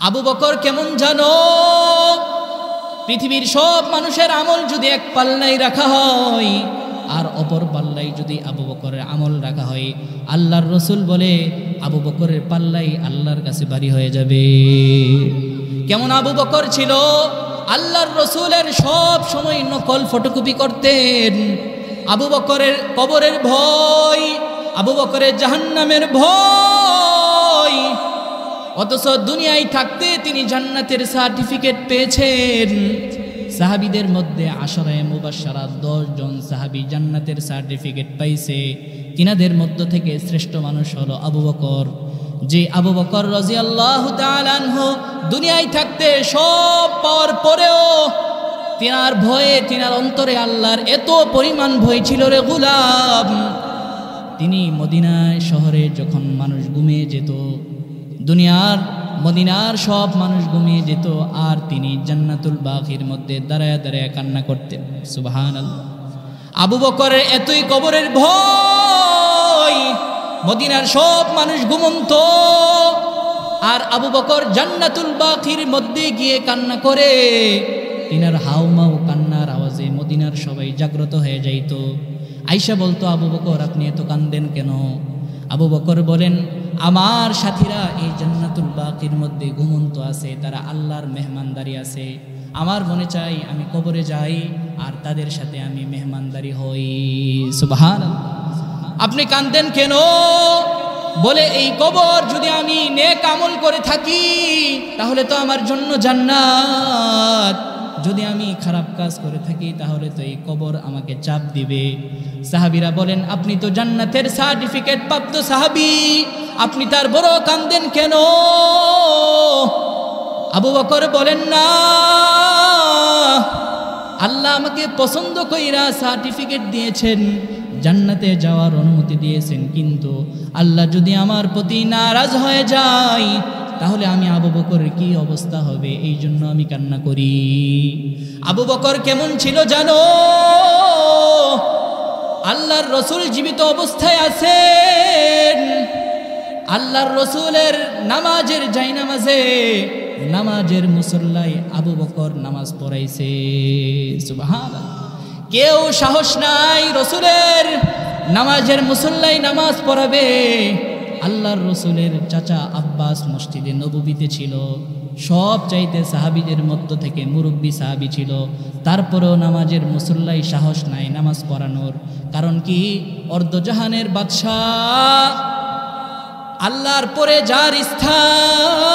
আবু বকর কেমন জানো? পৃথিবীর সব মানুষের আমল যদি এক পাল্লায় রাখা হয় আর অপর পাল্লায় যদি আবু বকরের আমল রাখা হয়, আল্লাহর রসুল বলে আবু বকরের পাল্লাই আল্লাহর কাছে ভারী হয়ে যাবে। কেমন আবু বকর ছিল? আল্লাহর রসুলের সব সময় নকল ফটোকপি করতেন। আবু বকরের কবরের ভয়, আবু বকরের জাহান্নামের ভয়, অথচ দুনিয়ায় থাকতে তিনি জান্নাতের সার্টিফিকেট পেয়েছেন। সাহাবীদের মধ্যে আশরায়ে মুবাশশারা 10 জন সাহাবী জান্নাতের সার্টিফিকেট পাইছে। তিনাদের মধ্য থেকে শ্রেষ্ঠ মানুষ হলো আবু বকর। যে আবু বকর রাদিয়াল্লাহু তাআলা আনহু দুনিয়ায় থাকতে সব পাওয়ার পরেও তিনার ভয়ে, তিনার অন্তরে আল্লাহর এত পরিমাণ ভয় ছিল রে গোলাম, তিনি মদিনা শহরে যখন মানুষ ঘুমিয়ে যেত, দুনিয়ার মদিনার সব মানুষ ঘুমিয়ে যেত, আর তিনি জান্নাতুল বাকির মধ্যে দাঁড়ায় দাঁড়ায় কান্না করতেন। সুবহানাল্লাহ। আবু বকরের এতই কবরের ভয়, মদিনার সব মানুষ ঘুমন্ত, আর আবু বকর জান্নাতুল বাকির মধ্যে গিয়ে কান্না করে। তিনার হাউমাউ কান্নার আওয়াজে মদিনার সবাই জাগ্রত হয়ে যাইত। আয়েশা বলতো, আবু বকর আপনি এত কান্দেন কেন? আবু বকর বলেন, আমার সাথীরা এই জান্নাতুল বাকির মধ্যে ঘুমন্ত আছে, তারা আল্লাহর মেহমানদারি আছে। আমার মনে চাই আমি কবরে যাই আর তাদের সাথে আমি মেহমানদারি হই। সুবহানাল্লাহ। আপনি কাঁদেন কেন? বলে এই কবর যদি আমি নেক আমল করে থাকি তাহলে তো আমার জন্য জান্নাত, যদি আমি খারাপ কাজ করে থাকি তাহলে তো এই কবর আমাকে চাপ দিবে। সাহাবীরা বলেন, আপনি তো জান্নাতের সার্টিফিকেট প্রাপ্ত সাহাবী, আপনি তার বড় কাঁদেন কেন? আবু বকর বলেন, না, আল্লাহ আমাকে পছন্দ কইরা সার্টিফিকেট দিয়েছেন, জান্নাতে যাওয়ার অনুমতি দিয়েছেন, কিন্তু আল্লাহ যদি আমার প্রতি নারাজ হয়ে যায় তাহলে আমি আবু বকরের কি অবস্থা হবে, এই জন্য আমি কান্না করি। আবু বকর কেমন ছিল জানো? আল্লাহর রসুল জীবিত অবস্থায় আছেন, আল্লাহর রসুলের নামাজের জায়নামাজে, নামাজের মুসল্লায় আবু বকর নামাজ পড়াইছে। সুবহানাল্লাহ। কেউ সাহস নাই রসুলের নামাজের মুসল্লায় নামাজ পড়াবে। আল্লাহর রসুলের চাচা আব্বাস মসজিদে নববীতে ছিল, সব চাইতে সাহাবীদের মধ্য থেকে মুরব্বী সাহাবী ছিল, তারপরেও নামাজের মুসল্লায় সাহস নাই নামাজ পড়ানোর। কারণ কি? অর্ধজাহানের বাদশাহ, আল্লাহর পরে যার স্থান,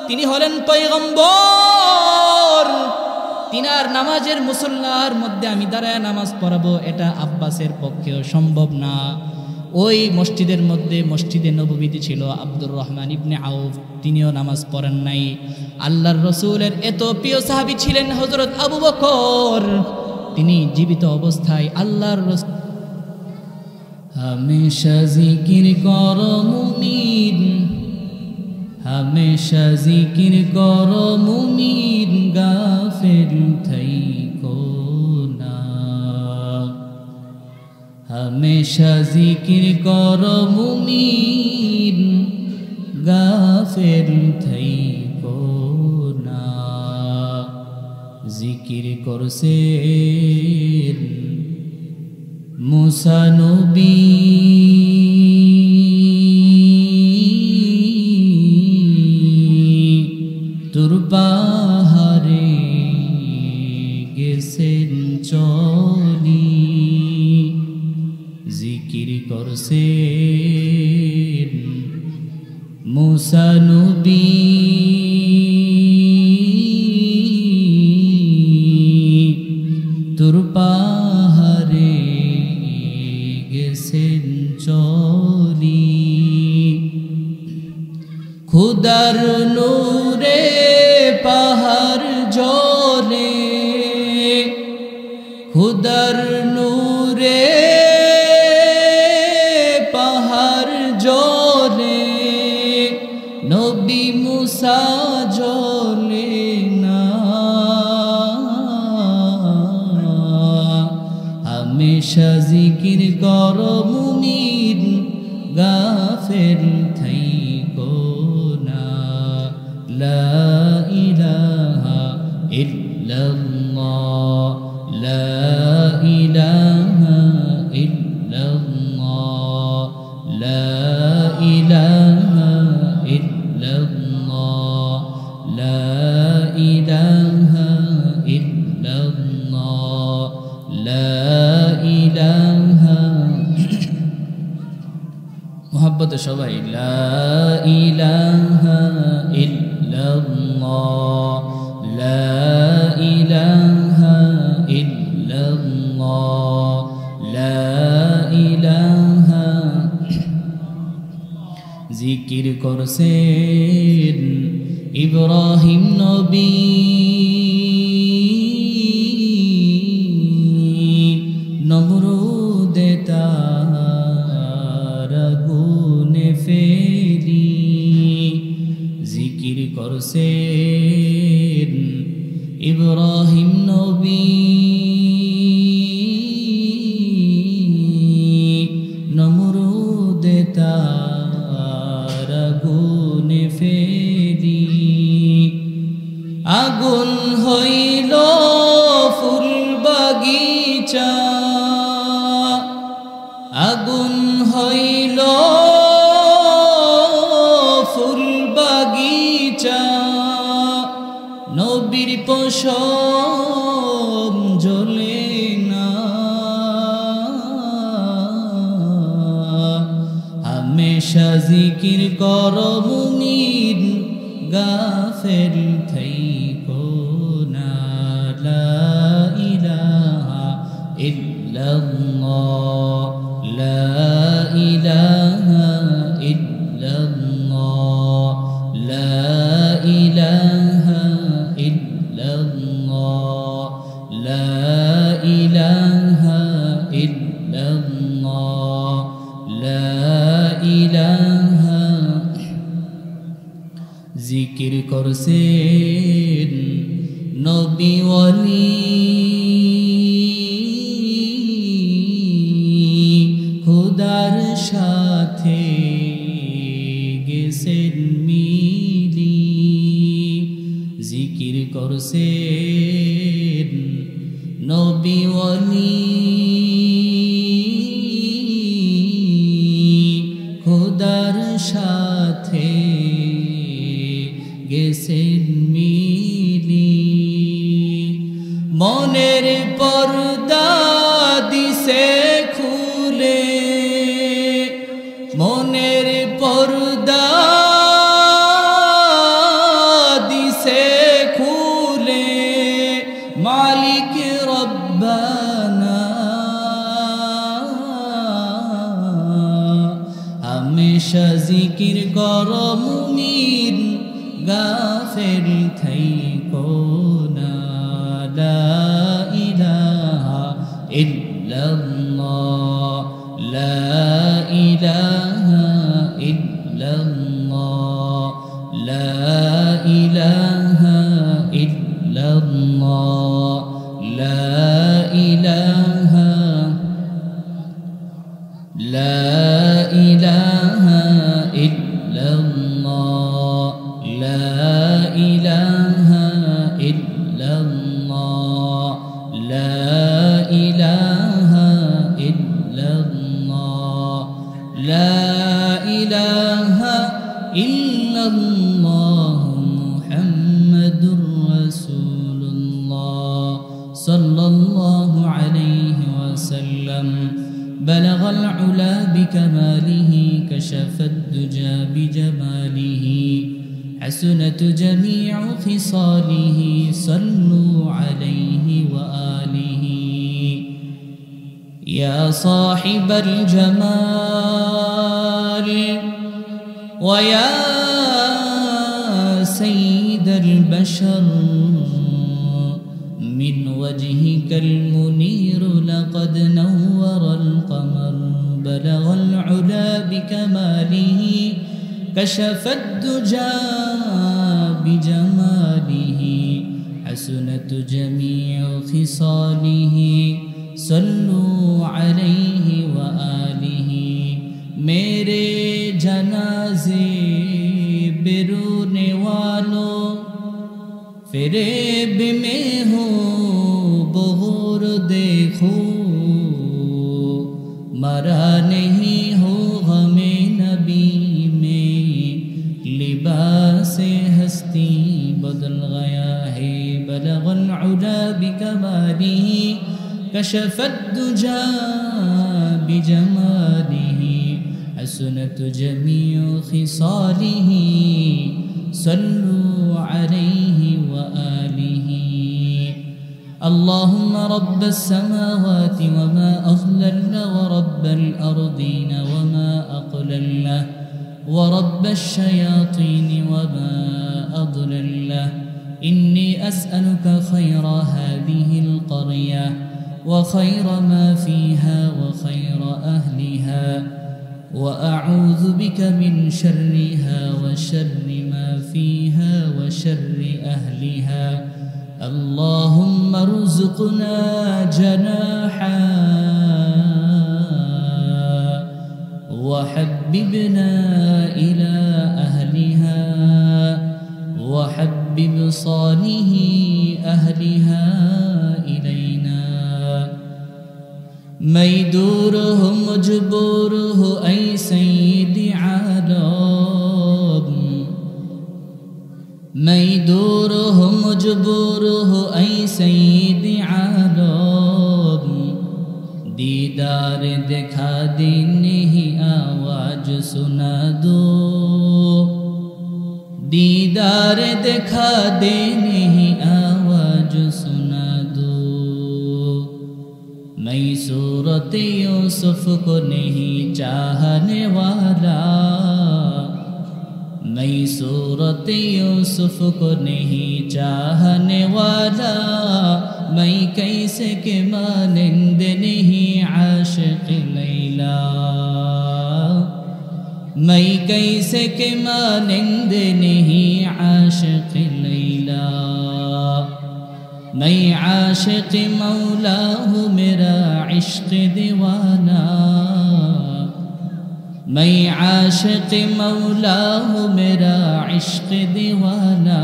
তিনি হলেন পয়গম্বর, তিনার নামাজের মুসল্লার মধ্যে আমি দাঁড়ায় নামাজ পড়াবো, এটা আব্বাসের পক্ষেও সম্ভব না। ওই মসজিদের মধ্যে, মসজিদে নববীতে ছিল আব্দুর রহমান ইবনে আউফ, তিনিও নামাজ পড়েন নাই। আল্লাহর রসুলের এত প্রিয় সাহাবী ছিলেন হযরত আবু বকর, তিনি জীবিত অবস্থায় আল্লাহর রসুল, হামেশা জিকির করো মুমিন, হামেশা জিকির করো মুমিন, গাফিল থাইকো না। হামেশা জিকির করো মুমিন, গাফিল থাইকো না। জিকির করছেন মুসা নবী, তুর পাহাড়ে গেছেন চলি, জিকির করছেন মুসা নবী, তুর পাহাড়ে গেছেন চলি। খুদার নূরে পাহাড় জ্বলে, খুদার নূরে পাহাড় জ্বলে, নবী মুসা জ্বলে না। হামেশা জিকির করো মুমিন, গাফিল থাইকো না। তো সবাই লা ইলাহা ইল্লাল্লাহ লা ইলাহা ইল্লাল্লাহ লা ইলাহা জিকির করছেন ইব্রাহিম নবী নমরুদে তার আগুনে ফেলি জিকির করছেন ইব্রাহিম নবী নমরুদে তার আগুনে ফেলি আগুন হইল ফুল বাগিচা আগুন হইল ফুল বাগিচা নবীর পশম জ্বলে না হামেশা জিকির কর মুমিন গাফেল থাইকো না লা ইলাহা ইল্লাল্লাহ লা ইলাহা ইল্লাল্লাহ লা ইলাহা ইল্লাল্লাহ লা ইলাহা ইল্লাল্লাহ লা ইলাহা জিকির করছেন নবী ওয়ালি খুদার সাথে গেছেন মিলি জিকির করছেন নবী ওয়ালি খুদার সাথে গেছেন মিলি মনের পর্দা দিছে খুলে মনের পর্দা দিছে খুলে মালিক রব্বানা হামেশা জিকির কর মুমিন গাফেল থাইকো না লা ইলাহা ইল্লাল্লাহ লা ইলাহা ইল্লাল্লাহ লা ইলাহা ইল্লাল্লাহ লা ইলাহা লা ইলাহা ইল্লাল্লাহ লা ইলাহা ইল্লাল্লাহ লা ইলাহা ইল্লাল্লাহ লা ইলাহা ইল্লাল্লাহ মুহাম্মাদুর রাসূলুল্লাহ সাল্লাল্লাহু আলাইহি ওয়াসাল্লাম بلغ العلا بكماله كشف الدجى بجماله حسنت جميع خصاله صلوا عليه وآله يا صاحب الجمال ويا سيد البشر من وجهك المنير لقد نور القمر بلغ العلا بكماله كشف الدجى بجماله حسنت جميع خصاله صلوا عليه وآله मेरे जनाजे बिरूने वालों फिरेब में हो बहुर देखो मरा नहीं हो हमें नबी में लिबास हस्ती बदल गया है बलगल उला बिकमालिही कशफत दुजा बिजमालिही حسنت جميع خصاله صلوا عليه وآله اللهم رب السماوات وما أضللن ورب الأرضين وما أقللن ورب الشياطين وما أضللن إني أسألك خير هذه القرية وخير ما فيها وخير أهلها وأعوذ بك من شرها وشر ما فيها وشر أهلها اللهم ارزقنا جناحا وحببنا إلى أهلها وحبب صالح أهلها إلينا ميدوره مجبوره أي سيدي عالم ميدوره مجبوره أي سيدي عالم दीदार दिखा दे नहीं आवाज सुना दो दीदार दिखा दे नहीं आवाज सुना दो मैं सूरत यूसुफ को नहीं चाहने वाला मैं सूरत यूसुफ को नहीं चाहने वाला मैं कैसे के मानंद नहीं आशिक लैला मैं कैसे के मानंद नहीं आशिक लैला मैं आशिक मौला हूँ मेरा इश्क दीवाना मैं आशिक मौला हूँ मेरा इश्क दीवाना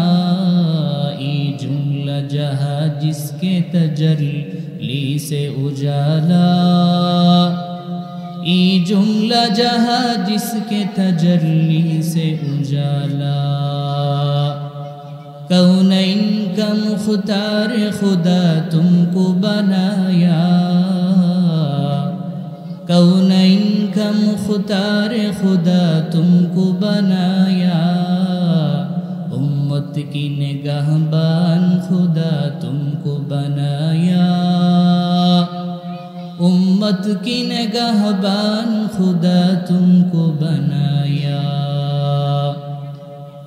ये जुमला जहाँ जिसके तजल्ली से उजाला ये जुमला जहाँ जिसके तजल्ली से उजाला कौनैन का मुख्तार खुदा तुमको बनाया कौनैन का मुख्तार खुदा तुमको बनाया उम्मत की निगाहबान खुदा तुमको बनाया उम्मत की निगाहबान खुदा तुमको बनाया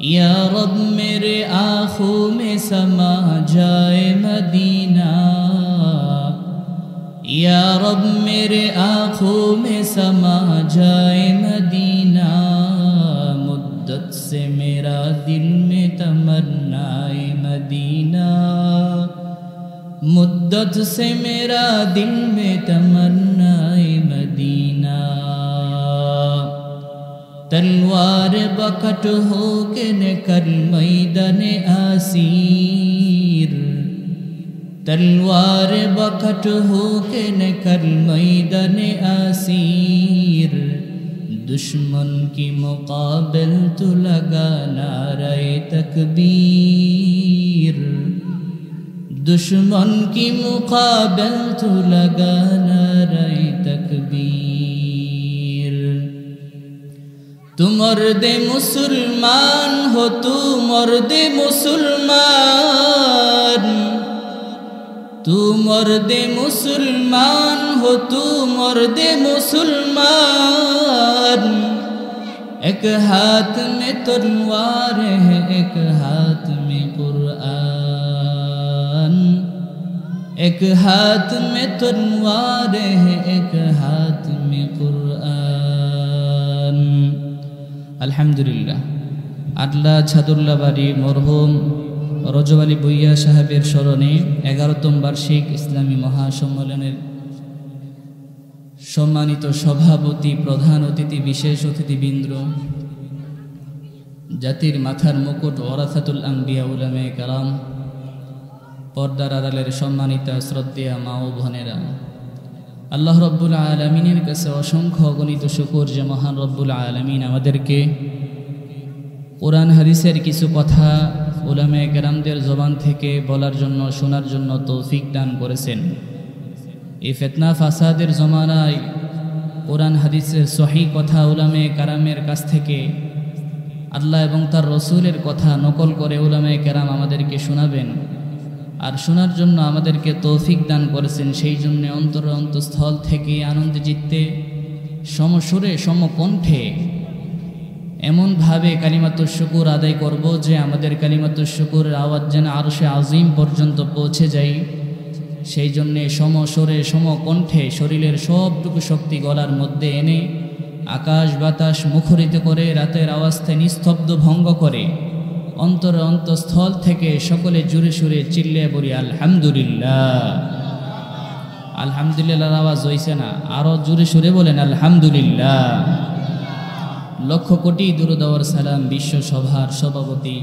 या रब मेरे आँखों में समा जाए मदीना या रब मेरे आँखों में समा जाए मदीना मुद्दत से मेरा दिल में तमन्नाए मदीना मुद्दत से मेरा दिल में तमन्नाए मदीना तलवार बकट हो के निकल मैदान आसीर तलवार बकट हो के निकल मैदान आसीर दुश्मन की मुकाबिल तो लगा नारे तकबीर दुश्मन की मुकाबिल तो लगा नारे तकबीर तुम मर्द मुसलमान हो तू मर्द मुसलमान तू मर्द मुसलमान हो तू मर्द मुसलमान एक हाथ में तलवार है एक हाथ में कुरान एक हाथ में तलवार है एक हाथ में कुरान अल्हम्दुलिल्लाह आदला छादुल्ला बाड़ी मरहुम रजब आली भुइया साहेबर स्मरणे 11तम बार्षिक इस्लामी महासम्मेलনের सम्मानित सभापति प्रधान अतिथि विशेष अतिथिबृंद জাতির মাথার মুকুট ওয়ারাসাতুল আম্বিয়া উলামায়ে কেরাম পর্দার আড়ালের সম্মানিতা শ্রদ্ধেয়া মা ও বোনেরা আল্লাহ রাব্বুল আলামিনের কাছে অসংখ্য অগণিত শুকর যে মহান রব্বুল আলামিন আমাদেরকে কোরআন হাদিসের কিছু কথা উলামায়ে কেরামদের জবান থেকে বলার জন্য শোনার জন্য তৌফিক দান করেছেন। এই ফিতনা ফাসাদের জমানায় কোরআন হাদিসের সহি কথা উলামায়ে কেরামের কাছ থেকে আল্লাহ এবং তার রসুলের কথা নকল করে উলামায়ে কেরাম আমাদেরকে শোনাবেন আর শোনার জন্য আমাদেরকে তৌফিক দান করেছেন। সেই জন্য অন্তঃস্থল থেকে আনন্দে জিততে সমসুরে সমকণ্ঠে এমনভাবে কালিমাতুশ শুকুর আদায় করব যে আমাদের কালিমাতুশ শুকুরের আওয়াজ যেন আরশে আজিম পর্যন্ত পৌঁছে যায়। সেই জন্যে সমসুরে সমকণ্ঠে শরীরের সবটুকু শক্তি গলার মধ্যে এনে আকাশ বাতাস মুখরিত করে রাতের আওয়াজকে নিস্তব্ধ ভঙ্গ করে অন্তঃস্থল থেকে সকলে জুড়ে সুরে চিল্লিয়ে বলি আলহামদুলিল্লাহ। আলহামদুলিল্লাহর আওয়াজ হইছে না, আরো জুড়ে সুরে বলেন আলহামদুলিল্লাহ। লক্ষ কোটি দুরূদ ওয়ার সালাম বিশ্ব সভার সভাপতি,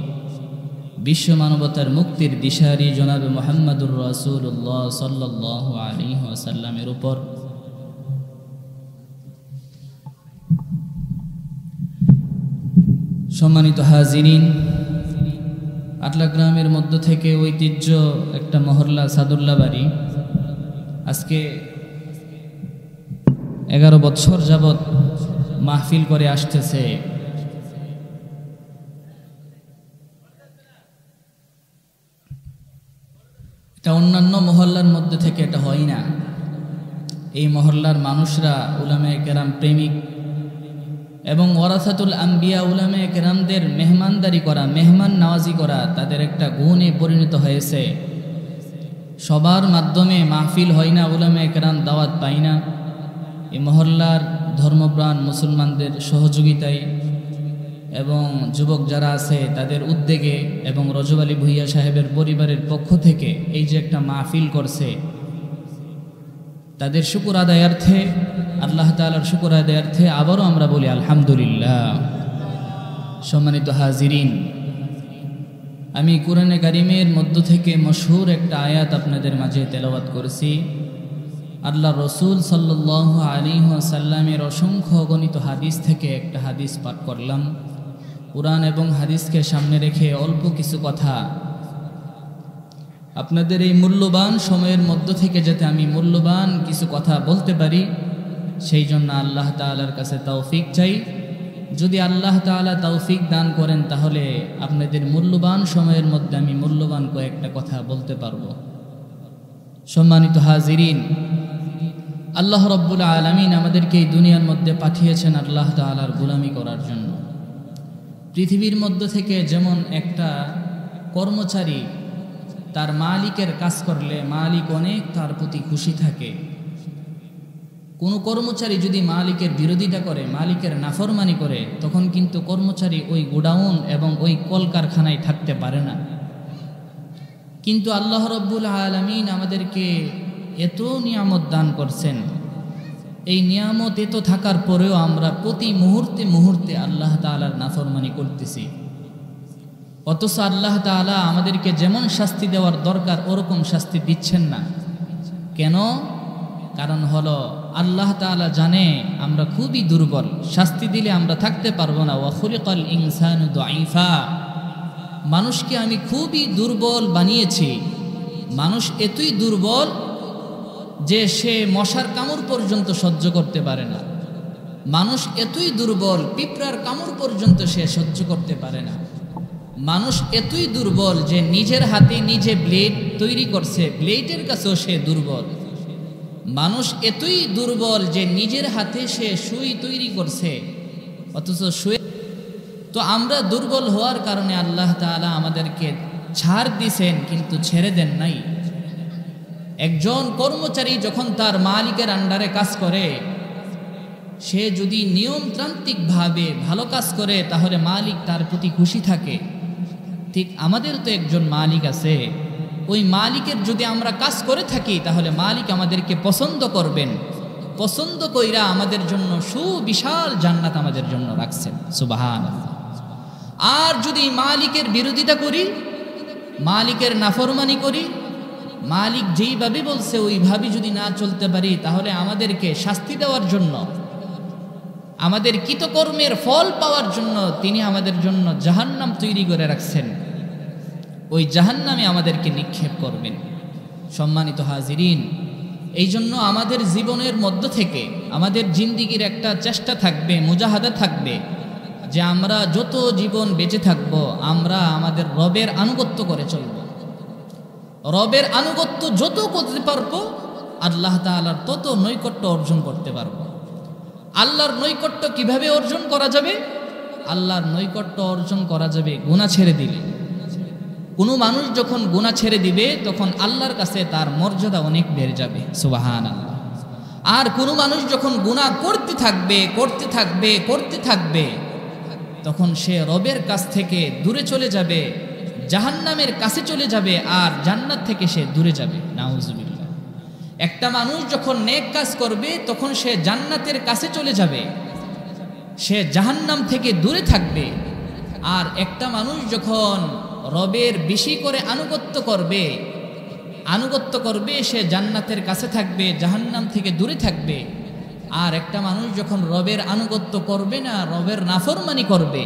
বিশ্ব মানবতার মুক্তির দিশারি জনাব মুহাম্মদুর রাসূলুল্লাহ সাল্লাল্লাহু আলাইহি ওয়াসাল্লামের উপর। সম্মানিত হাজিরিন, আটলা গ্রামের মধ্য থেকে ঐতিহ্য একটা মহল্লা সাদুল্লাহ বাড়ি আজকে 11 বছর যাবৎ মাহফিল করে আসতেছে। এটা অন্যান্য মহল্লার মধ্যে থেকে এটা হয় না। এই মহল্লার মানুষরা উলামায়ে কেরাম প্রেমিক এবং ওয়ারাসাতুল আম্বিয়া উলামায়ে কেরামদের মেহমানদারি করা, মেহমান নওয়াজি করা তাদের একটা গুণে পরিণত হয়েছে। সবার মাধ্যমে মাহফিল হয় না, উলামায়ে কেরাম দাওয়াত পায় না। এই মহল্লার ধর্মপ্রাণ মুসলমানদের সহযোগিতায় এবং যুবক যারা আছে তাদের উদ্যোগে এবং রজব আলী ভুইয়া সাহেবের পরিবারের পক্ষ থেকে এই যে একটা মাহফিল করছে, তাদের শুকর আদায়ার্থে, আল্লাহ তাআলার শুকর আদায়ার্থে আবারও আমরা বলি আলহামদুলিল্লাহ। সম্মানিত হাজিরিন, আমি কুরআনে কারীমের মধ্য থেকে মশহুর একটা আয়াত আপনাদের মাঝে তেলাওয়াত করেছি। আল্লাহ রসুল সাল্লাল্লাহু আলাইহি ওয়াসাল্লামের অসংখ্য অগণিত হাদিস থেকে একটা হাদিস পাঠ করলাম। কুরআন এবং হাদিসকে সামনে রেখে অল্প কিছু কথা আপনাদের এই মূল্যবান সময়ের মধ্য থেকে যাতে আমি মূল্যবান কিছু কথা বলতে পারি, সেই জন্য আল্লাহ তাআলার কাছে তৌফিক চাই। যদি আল্লাহ তাআলা তৌফিক দান করেন তাহলে আপনাদের মূল্যবান সময়ের মধ্যে আমি মূল্যবান কয়েকটা কথা বলতে পারবো। সম্মানিত হাজিরিন, আল্লাহ রাব্বুল আলামিন আমাদেরকে এই দুনিয়ার মধ্যে পাঠিয়েছেন আল্লাহ তাআলার গোলামি করার জন্য। পৃথিবীর মধ্য থেকে যেমন একটা কর্মচারী তার মালিকের কাজ করলে মালিক অনেক তার প্রতি খুশি থাকে, কোনো কর্মচারী যদি মালিকের বিরোধিতা করে, মালিকের নাফরমানি করে, তখন কিন্তু কর্মচারী ওই গোডাউন এবং ওই কলকারখানায় থাকতে পারে না। কিন্তু আল্লাহ রাব্বুল আলামিন আমাদেরকে এত নিয়ামত দান করছেন, এই নিয়ামত এত থাকার পরেও আমরা প্রতি মুহূর্তে মুহূর্তে আল্লাহ তাআলার নাফরমানি করতেছি। অথচ আল্লাহ তাআলা আমাদেরকে যেমন শাস্তি দেওয়ার দরকার ওরকম শাস্তি দিচ্ছেন না। কেন? কারণ হলো আল্লাহ তাআলা জানে আমরা খুবই দুর্বল, শাস্তি দিলে আমরা থাকতে পারবো না। ওয়া খুলিকাল ইনসানু দাঈফা, মানুষকে আমি খুবই দুর্বল বানিয়েছি। মানুষ এতই দুর্বল যে সে মশার কামড় পর্যন্ত সহ্য করতে পারে না। মানুষ এতই দুর্বল পিঁপড়ার কামড় পর্যন্ত সে সহ্য করতে পারে না। মানুষ এতই দুর্বল যে নিজের হাতে নিজে ব্লেড তৈরি করছে, ব্লেডের কাছেও সে দুর্বল। মানুষ এতই দুর্বল যে নিজের হাতে সে সুই তৈরি করছে, অথচ সুই। তো আমরা দুর্বল হওয়ার কারণে আল্লাহ তাআলা আমাদেরকে ছাড় দিছেন, কিন্তু ছেড়ে দেন নাই। একজন কর্মচারী যখন তার মালিকের আন্ডারে কাজ করে, সে যদি নিয়মতান্ত্রিকভাবে ভালো কাজ করে তাহলে মালিক তার প্রতি খুশি থাকে। ঠিক আমাদের তো একজন মালিক আছে, ওই মালিকের যদি আমরা কাজ করে থাকি তাহলে মালিক আমাদেরকে পছন্দ করবেন, পছন্দ কইরা আমাদের জন্য সুবিশাল জান্নাত আমাদের জন্য রাখছেন। সুবহানাল্লাহ। আর যদি মালিকের বিরোধিতা করি, মালিকের নাফরমানি করি, মালিক যেইভাবে বলছে ওইভাবে যদি না চলতে পারি, তাহলে আমাদেরকে শাস্তি দেওয়ার জন্য, আমাদের কৃতকর্মের ফল পাওয়ার জন্য তিনি আমাদের জন্য জাহান্নাম তৈরি করে রাখছেন। ওই জাহান্নামে আমাদেরকে নিক্ষেপ করবেন। সম্মানিত হাজিরিন, এই জন্য আমাদের জীবনের মধ্য থেকে আমাদের জিন্দিগির একটা চেষ্টা থাকবে, মুজাহাদা থাকবে যে আমরা যত জীবন বেঁচে থাকব আমরা আমাদের রবের আনুগত্য করে চলব। রবের আনুগত্য যত করতে পারবো আল্লাহ তাআলার তত নৈকট্য অর্জন করতে পারবো। আল্লাহর নৈকট্য কিভাবে অর্জন করা যাবে? আল্লাহর নৈকট্য অর্জন করা যাবে গুনাহ ছেড়ে দিলে। কোনো মানুষ যখন গুনাহ ছেড়ে দিবে তখন আল্লাহর কাছে তার মর্যাদা অনেক বেড়ে যাবে, সুবহানাল্লাহ। আর কোনো মানুষ যখন গুনাহ করতে থাকবে তখন সে রবের কাছ থেকে দূরে চলে যাবে, জাহান্নামের কাছে চলে যাবে, আর জান্নাত থেকে সে দূরে যাবে, নাউজুবিল্লাহ। একটা মানুষ যখন নেক কাজ করবে তখন সে জান্নাতের কাছে চলে যাবে, সে জাহান্নাম থেকে দূরে থাকবে। আর একটা মানুষ যখন রবের বেশি করে আনুগত্য করবে সে জান্নাতের কাছে থাকবে, জাহান্নাম থেকে দূরে থাকবে। আর একটা মানুষ যখন রবের আনুগত্য করবে না, রবের নাফরমানি করবে,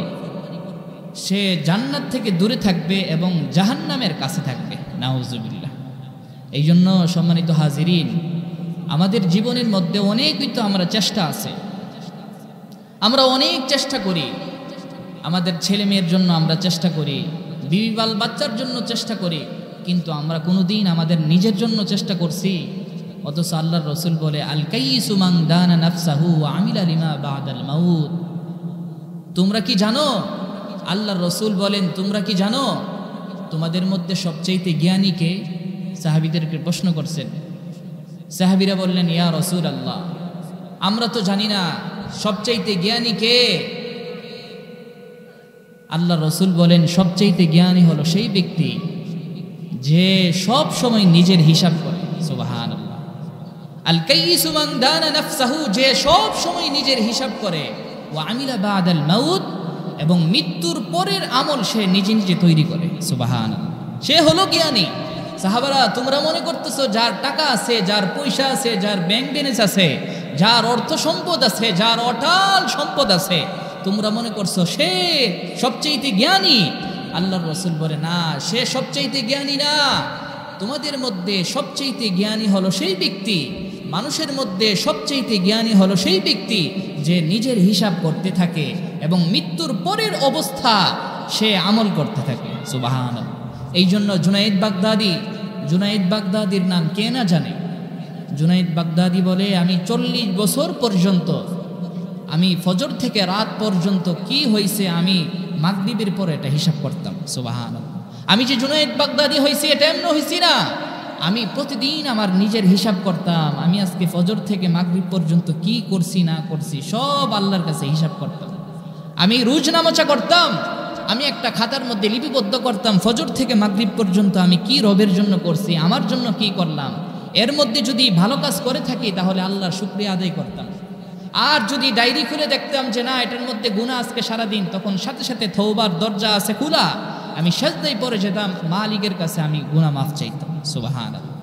সে জান্নাত থেকে দূরে থাকবে এবং জাহান্নামের কাছে থাকবে, নাউজুবিল্লাহ। এই জন্য সম্মানিত হাজিরিন, আমাদের জীবনের মধ্যে অনেকই তো আমরা চেষ্টা আছে, আমরা অনেক চেষ্টা করি, আমাদের ছেলে মেয়ের জন্য আমরা চেষ্টা করি, বিবি বাল বাচ্চার জন্য চেষ্টা করি, কিন্তু আমরা কোনোদিন আমাদের নিজের জন্য চেষ্টা করছি? অথচ আল্লাহর রসুল বলে আল কাইয়িসু মান দানা নাফসাহু ওয়া আমিলা লিমা বাদাল মাউত। তোমরা কি জানো, আল্লাহর রসুল বলেন তোমরা কি জানো তোমাদের মধ্যে সবচাইতে জ্ঞানী কে? সাহাবীদেরকে প্রশ্ন করছেন। সাহাবীরা বললেন ইয়া রাসূল আল্লাহ, আমরা তো জানি না সবচাইতে জ্ঞানী কে। আল্লাহ রসুল বলেন সবচাইতে জ্ঞানী হলো সেই ব্যক্তি যে সব সময় নিজের হিসাব করে, সুবহানাল্লাহ। আল কাইয়িসু মান দানা নাফসাহু, যে সব সময় নিজের হিসাব করে, ওয়া আমিলা বাদাল মাউত, এবং মৃত্যুর পরের আমল সে নিজে নিজে তৈরি করে, সুবহানাল্লাহ। সে হলো জ্ঞানী। সাহাবারা, তোমরা মনে করতেছো যার টাকা আছে, যার পয়সা আছে, যার ব্যাংক ব্যালেন্স আছে, যার অর্থ সম্পদ আছে, যার অটাল সম্পদ আছে, তোমরা মনে করছো সে সবচাইতে জ্ঞানী। আল্লাহর রাসূল বলে না, সে সবচাইতে জ্ঞানী না। তোমাদের মধ্যে সবচাইতে জ্ঞানী হলো সেই ব্যক্তি, মানুষের মধ্যে সবচাইতে জ্ঞানী হলো সেই ব্যক্তি যে নিজের হিসাব করতে থাকে এবং মৃত্যুর পরের অবস্থা সে আমল করতে থাকে, সুবহানাল্লাহ। এই জন্য জুনাইদ বাগদাদির নাম কে না জানে? জুনাইদ বাগদাদি বলে আমি 40 বছর পর্যন্ত, আমি ফজর থেকে রাত পর্যন্ত কি হয়েছে আমি মাগরিবের পরে এটা হিসাব করতাম, সুবহানাল্লাহ। আমি যে জুনাইদ বাগদাদি হয়েছি এটা এমন হয়েছি না, আমি প্রতিদিন আমার নিজের হিসাব করতাম। আমি আজকে ফজর থেকে মাগরিব পর্যন্ত কি করছি না করছি সব আল্লাহর কাছে হিসাব করতাম। আমি রোজনামাচা করতাম, আমি একটা খাতার মধ্যে লিপিবদ্ধ করতাম ফজর থেকে মাগরিব পর্যন্ত আমি কি রবের জন্য করছি, আমার জন্য কি করলাম। এর মধ্যে যদি ভালো কাজ করে থাকি তাহলে আল্লাহর শুকরিয়া আদায় করতাম। আর যদি ডায়েরি খুলে দেখতাম যে না এটার মধ্যে গুনাহ আজকে সারাদিন, তখন সাথে সাথে তওবার দরজা আছে খোলা, আমি সাজদায় পড়ে যেতাম, মালিকের কাছে আমি গুনাহ মাফ চাইতাম, সুবহানাল্লাহ।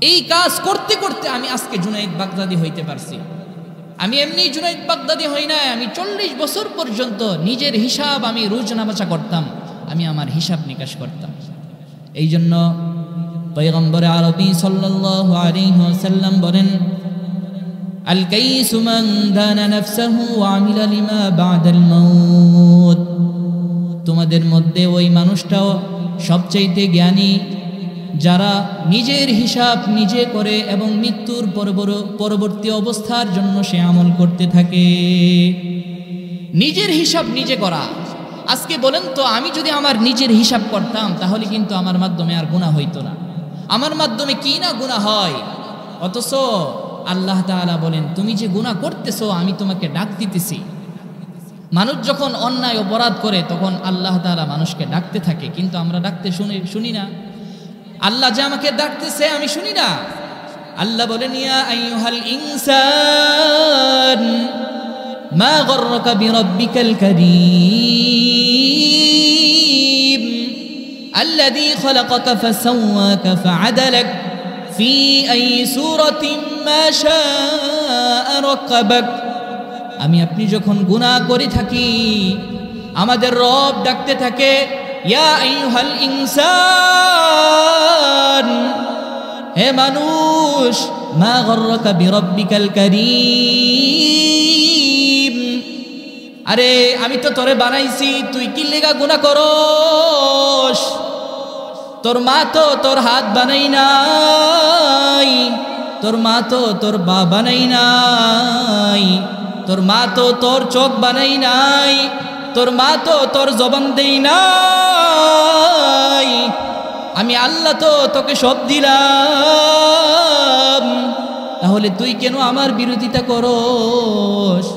এই কাজ করতে করতে আমি আজকে জুনাইদ বাগদাদি হইতে পারছি। আমি এমনি জুনাইদ বাগদাদি হই না, আমি 40 বছর পর্যন্ত নিজের হিসাব আমি রোজনামাচা করতাম, আমি আমার হিসাব নিকাশ করতাম। এই জন্য পয়গম্বর আরবি সাল্লাল্লাহু আলাইহি ওয়াসাল্লাম বলেন আল কাইয়িসু মান দানা নাফসাহু ওয়া আমিলা লিমা বাদাল মাউত। তোমাদের মধ্যে ওই মানুষটাও সবচাইতে জ্ঞানী যারা নিজের হিসাব নিজে করে এবং মৃত্যুর পরবর্তী অবস্থার জন্য সে আমল করতে থাকে। নিজের হিসাব নিজে করা। আজকে বলেন তো, আমি যদি আমার নিজের হিসাব করতাম তাহলে কিন্তু আমার মাধ্যমে আর গুনাহ হইতো না। আমার মাধ্যমে কি না গুনাহ হয়, অথচ আল্লাহ তাআলা বলেন তুমি যে গুনাহ করতেছো আমি তোমাকে ডাক দিতেছি। মানুষ যখন অন্যায় অপরাধ করে তখন আল্লাহ তাআলা মানুষকে ডাকতে থাকে, কিন্তু আমরা ডাকতে শুনি না। আল্লাহ যে আমাকে ডাকতেছে আমি শুনি না। আল্লাহ বলেন ইয়া আইয়ুহাল ইনসান মা গররাকা বিরাব্বিকাল কারীম আল্লাযী খালাকাকা ফাসাওয়াকা ফাআদালাক ফি আই সূরাতিন মা শাআ রাকাবাক। আমি আপনি যখন গুনাহ করে থাকি আমাদের রব ডাকতে থাকে ইয়া আইয়ুহাল ইনসান, হে মানুষ মা গররাকা বিরাব্বিকাল কারীম। আরে আমি তো তোরে বানাইছি, তুই কি লেগা গুনাহ করস? তোর মা তো তোর হাত বানাই নাই, তোর মা তো তোর পা বানাই নাই, তোর মা তো তোর চোখ বানাই নাই, তোর মা তো তোর জবান দেই নাই। আমি আল্লাহ তো তোকে সব দিলাম, তাহলে তুই কেন আমার বিরোধিতা করস?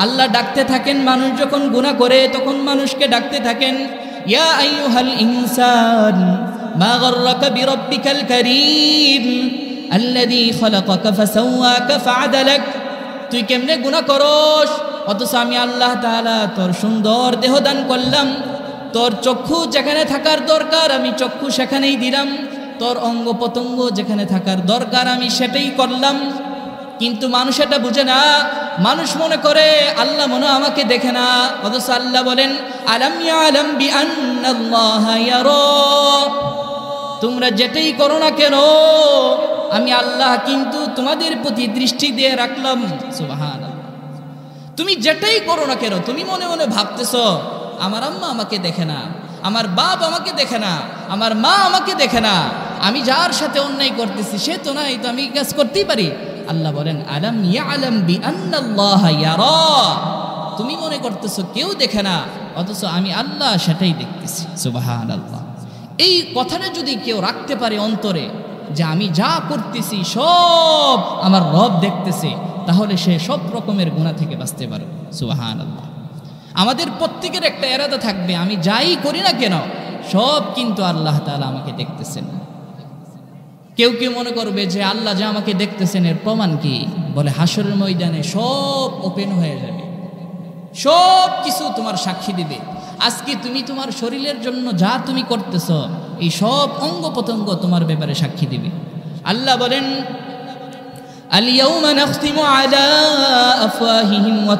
আল্লাহ ডাকতে থাকেন, মানুষ যখন গুনাহ করে তখন মানুষকে ডাকতে থাকেন, ইয়া আইয়ুহাল ইনসান মা গররাকা বিরাব্বিকাল কারীম আল্লাযী খালাকাকা ফাসাওয়াকা ফাআদালাক। তুই কেমনে গুনাহ করস অথচ আমি আল্লাহ তাআলা তোর সুন্দর দেহ দান করলাম, তোর চক্ষু যেখানে থাকার দরকার আমি চক্ষু সেখানেই দিলাম, তোর অঙ্গ প্রত্যঙ্গ যেখানে থাকার দরকার আমি সেটাই করলাম। কিন্তু মানুষ এটা বুঝে না, মানুষ মনে করে আল্লাহ মনে আমাকে দেখে না, অথচ আল্লাহ বলেন আলাম ইয়ালাম বিআন্নাল্লাহা ইয়ারা। তোমরা যেটাই করো না কেন আমি আল্লাহ কিন্তু তোমাদের প্রতি দৃষ্টি দিয়ে রাখলাম। সুবহানাল্লাহ। তুমি যেটাই করো না কেন তুমি মনে মনে ভাবতেছ আমার আম্মা আমাকে দেখে না, আমার বাপ আমাকে দেখে না, আমার মা আমাকে দেখে না, আমি যার সাথে অন্যায় করতেছি সে তো নাই, তো আমি কাজ করতেই পারি। আল্লাহ বলেন আলাম ইয়ালাম বিআন্নাল্লাহা ইয়ারা। তুমি মনে করতেছো কেউ দেখে না, অথচ আমি আল্লাহ সেটাই দেখতেছি। সুবহানাল্লাহ। এই কথাটা যদি কেউ রাখতে পারে অন্তরে যে আমি যা করতেছি সব আমার রব দেখতেছে, তাহলে সে সব রকমের গুনাহ থেকে বাঁচতে পারবে। সুবহানাল্লাহ। আমাদের প্রত্যেকের একটা ইরাদা থাকবে, আমি যাই করি না কেন সব কিন্তু আল্লাহ তাআলা আমাকে দেখতেছেন। কেউ কেউ মনে করবে যে আল্লাহ যা আমাকে দেখতেছেন এর প্রমাণ কি? বলে হাসরের ময়দানে সব ওপেন হয়ে যাবে, সব কিছু তোমার সাক্ষী দিবে। আজকে তুমি তোমার শরীরের জন্য যা তুমি করতেছ এই সব অঙ্গ প্রত্যঙ্গ তোমার ব্যাপারে সাক্ষী দিবে। আল্লাহ বলেন আল ইয়াউমা নাখতিমু আলা আফওয়াহিহিম ওয়া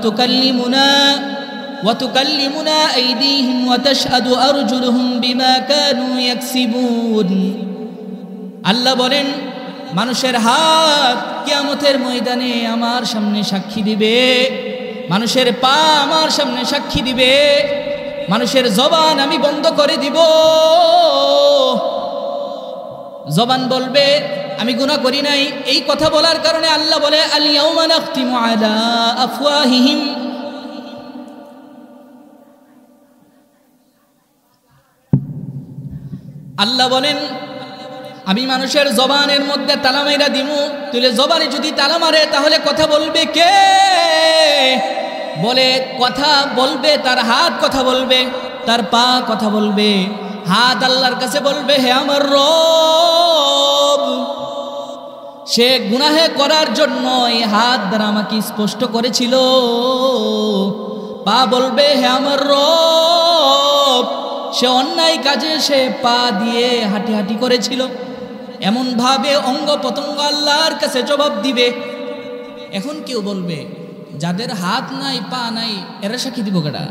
তুকাল্লিমুনা আইদিহিম ওয়া তাশহাদু আরজুলুহুম বিমা কানু ইয়াকসিবুন। আল্লাহ বলেন মানুষের হাত কিয়ামতের ময়দানে আমার সামনে সাক্ষী দিবে, মানুষের পা আমার সামনে সাক্ষী দিবে, মানুষের জবান আমি বন্ধ করে দিব। জবান বলবে আমি গুনাহ করি নাই, এই কথা বলার কারণে আল্লাহ বলে আল ইয়াউমা নাখতিমু আলা আফওয়াহিহিম। আল্লাহ বলেন আমি মানুষের জবানের মধ্যে তালা মাইরা দিমু। তুলে জবানে যদি তালা মারে তাহলে কথা বলবে কে? বলে কথা বলবে তার হাত কথা বলবে, তার পা কথা বলবে। হাত আল্লাহর কাছে বলবে হে আমার রব, সে গুনাহে করার জন্য এই হাত দ্বারা আমাকে স্পষ্ট করেছিল। পা বলবে হে আমার রব, সে অন্যায় কাজে সে পা দিয়ে হাঁটি হাঁটি করেছিল। এমন ভাবে অঙ্গ প্রত্যঙ্গ আল্লাহর কাছে জবাব দিবে। এখন কেউ বলবে যাদের হাত নাই পা নাই এরা সাক্ষী দিব কেডা?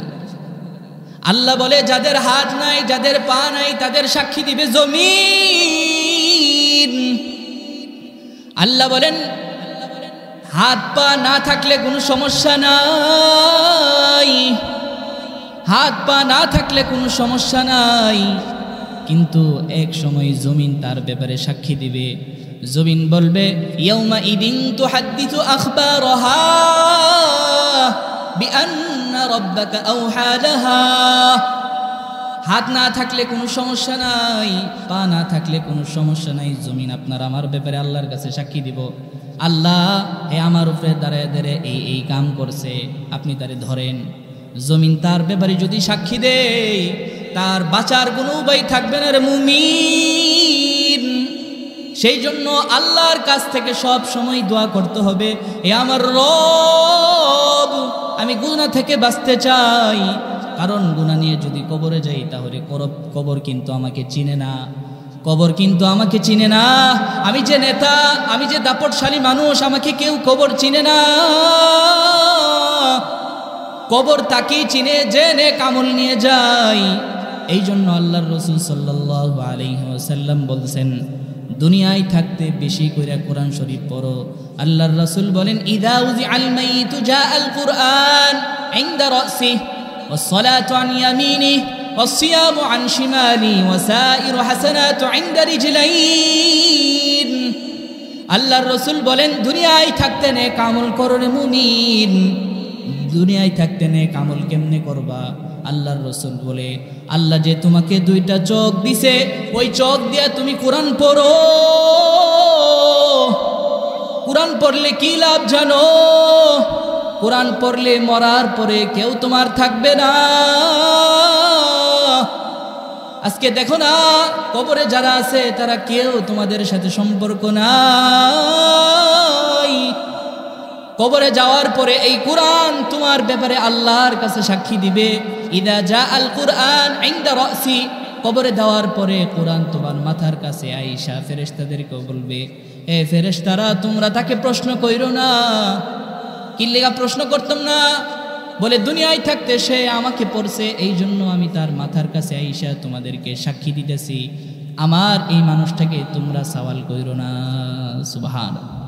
আল্লাহ বলে যাদের হাত নাই যাদের পা নাই তাদের সাক্ষী দিবে জমিন। আল্লাহ বলেন হাত পা না থাকলে কোনো সমস্যা নাই, হাত পা না থাকলে কোনো সমস্যা নাই, কিন্তু এক সময় জমিন তার ব্যাপারে সাক্ষী দিবে। জমিন বলবে ইয়াউমা ইদিন তুহাদ্দিসু আখবারাহা বিআন্না রাব্বাকা আওহা লাহা। হাত না থাকলে কোনো সমস্যা নাই, পা না থাকলে কোনো সমস্যা নাই, জমিন আপনার আমার ব্যাপারে আল্লাহর কাছে সাক্ষী দিব। আল্লাহ হে আমার উপরে দাঁড়ায় দাঁড়ায় এই এই কাম করছে, আপনি তারে ধরেন। জমিন তার ব্যাপারে যদি সাক্ষী দেয় তার বাঁচার কোনো উপায় থাকবে না রে মুমিন। সেই জন্য আল্লাহর কাছ থেকে সব সময় দোয়া করতে হবে, এ আমার রব আমি গুনাহ থেকে বাঁচতে চাই। কারণ গুনাহ নিয়ে যদি কবরে যাই তাহলে কবর কিন্তু আমাকে চিনে না, কবর কিন্তু আমাকে চিনে না। আমি যে নেতা, আমি যে দাপটশালী মানুষ, আমাকে কেউ কবর চিনে না। কবর তাকেই চিনে যে নেক আমল নিয়ে যায়। এই জন্য আল্লাহর রাসূল সাল্লাল্লাহু আলাইহি ওয়াসাল্লাম বলছেন দুনিয়ায় থাকতে বেশি করে কোরআন শরীফ পড়ো। আল্লাহর রাসূল বলেন ইযা উযিআল মাইতু জাআল কুরআন ইনদা রাসিহি ওয়াস-সালাতু আন ইয়ামিনিহি ওয়াস-সিয়ামু আন শিমালিহি ওয়াসাইরু হাসানাতু ইনদা রিজলাইন। আল্লাহর রাসূল বলেন দুনিয়ায় থাকতে নেক আমল করো রে মুমিন। দুনিয়ায় থাকতে নেক আমল কেমনে করবা? আল্লাহর রাসূল বলে আল্লাহ যে তোমাকে দুইটা চোখ দিছে, ওই চোখ দিয়া তুমি কোরআন পড়ো। কোরআন পড়লে কি লাভ জানো? কোরআন পড়লে মরার পরে কেউ তোমার থাকবে না। আজকে দেখো না কবরে যারা আছে তারা কেউ তোমাদের সাথে সম্পর্ক নাই। কবরে যাওয়ার পরে এই কোরআন তোমার ব্যাপারে আল্লাহর কাছে সাক্ষী দিবে। ইদা জাআল কুরআন ইনদা রাসি, কবরে দেওয়ার পরে কোরআন তোমার মাথার কাছে আইসা ফেরেশতাদেরকে বলবে, এ ফেরেশতারা তোমরা তাকে প্রশ্ন কইরো না। কি লেগা প্রশ্ন করতাম না? বলে দুনিয়ায় থাকতে সে আমাকে পড়ছে, এই জন্য আমি তার মাথার কাছে আইসা তোমাদেরকে সাক্ষী দিতেছি। আমার এই মানুষটাকে তোমরা সওয়াল কইরো না। সুবহানাল্লাহ।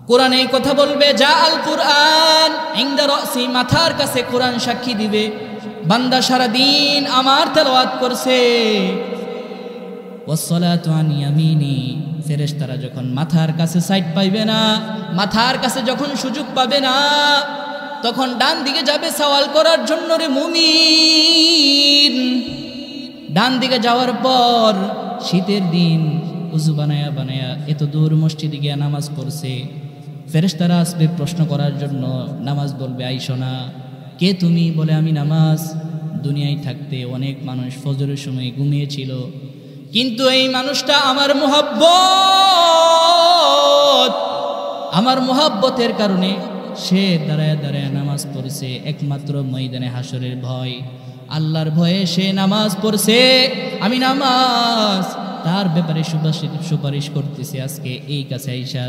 কোরআন এই কথা বলবে, জাআল কুরআন ইনদা রাসি, মাথার কাছে কোরআন সাক্ষী দিবে। বান্দা সারা দিন আমার তেলাওয়াত করছে। ওয়াস-সালাতু আন ইয়ামিনি, ফেরেশতারা যখন মাথার কাছে সাইড পাইবে না, মাথার কাছে যখন সুযোগ পাবে না, তখন ডান দিকে যাবে সওয়াল করার জন্য রে মুমিন। ডান দিকে যাওয়ার পর শীতের দিন উযু বানায়া বানায়া এত দূর মসজিদে গিয়ে নামাজ পড়ছে। ফেরেশতারা আসবে প্রশ্ন করার জন্য, নামাজ বলবে আইসো না। কে তুমি? বলে আমি নামাজ। দুনিয়ায় থাকতে অনেক মানুষ ফজরের সময় ঘুমিয়েছিল, কিন্তু এই মানুষটা আমার মুহাব্বত, আমার মুহাব্বতের কারণে সে দাঁড়ায় দাঁড়ায় নামাজ পড়ছে। একমাত্র ময়দানে হাসরের ভয়, আল্লাহর ভয়ে সে নামাজ পড়ছে। আমি নামাজ তার ব্যাপারে সুপারিশ করতেছি। আজকে এই কাছে আইসা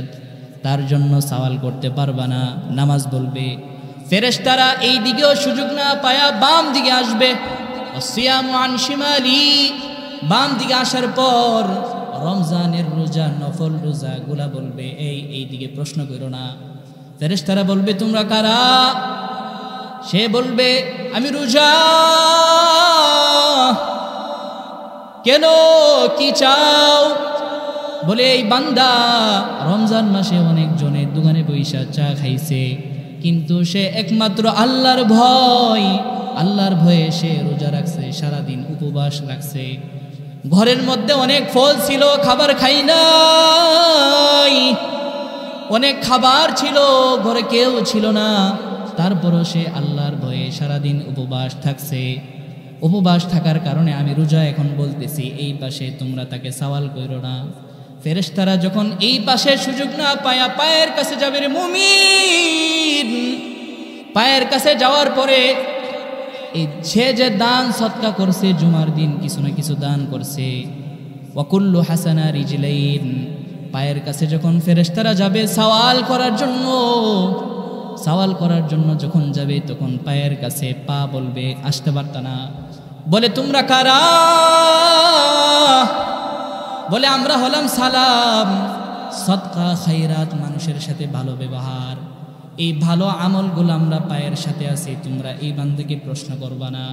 তার জন্য সওয়াল করতে পারবা না। নামাজ বলবে। ফেরেশতারা এই দিকেও সুযোগ না পায়া বাম দিকে আসবে। ওয়াসিয়ামু আন শিমালি, বাম দিকে আসার পর রমজানের রোজা, নফল রোজা গুলা বলবে এই দিকে প্রশ্ন করো না। ফেরেশতারা বলবে তোমরা কারা? সে বলবে আমি রোজা। কেন? কি চাও? বলে এই বান্দা রমজান মাসে অনেক জনের দোকানে বৈশা চা খাইছে, কিন্তু সে একমাত্র আল্লাহর ভয়ে সে রোজা রাখছে, সারাদিন উপবাস রাখছে। ঘরের মধ্যে অনেক ফল ছিল, খাবার খাই নাই। অনেক খাবার ছিল, ঘরে কেউ ছিল না, তারপরও সে আল্লাহর ভয়ে সারাদিন উপবাস থাকছে। উপবাস থাকার কারণে আমি রোজা এখন বলতেছি, এই পাশে তোমরা তাকে সওয়াল কইরো না। ফেরেশতারা যখন এই পাশে সুযোগ না পায়া পায়ের কাছে যাবে রে মুমিন। পায়ের কাছে যাওয়ার পরে এই সে যে দান সদকা করছে, জুমার দিন কিছু না কিছু দান করছে, ওয়াকুল্লু হাসানা রিজলাইন, পায়ের কাছে যখন ফেরেশতারা যাবে সওয়াল করার জন্য যখন যাবে, তখন পায়ের কাছে পা বলবে আসতে পারত না। বলে তোমরা কারা? বলে আমরা হলাম সালাম, সদকা, খায়রাত, মানুষের সাথে ভালো ব্যবহার, এই ভালো আমলগুলো আমরা পায়ের সাথে আছি। তোমরা এই বান্দাকে প্রশ্ন করবা না।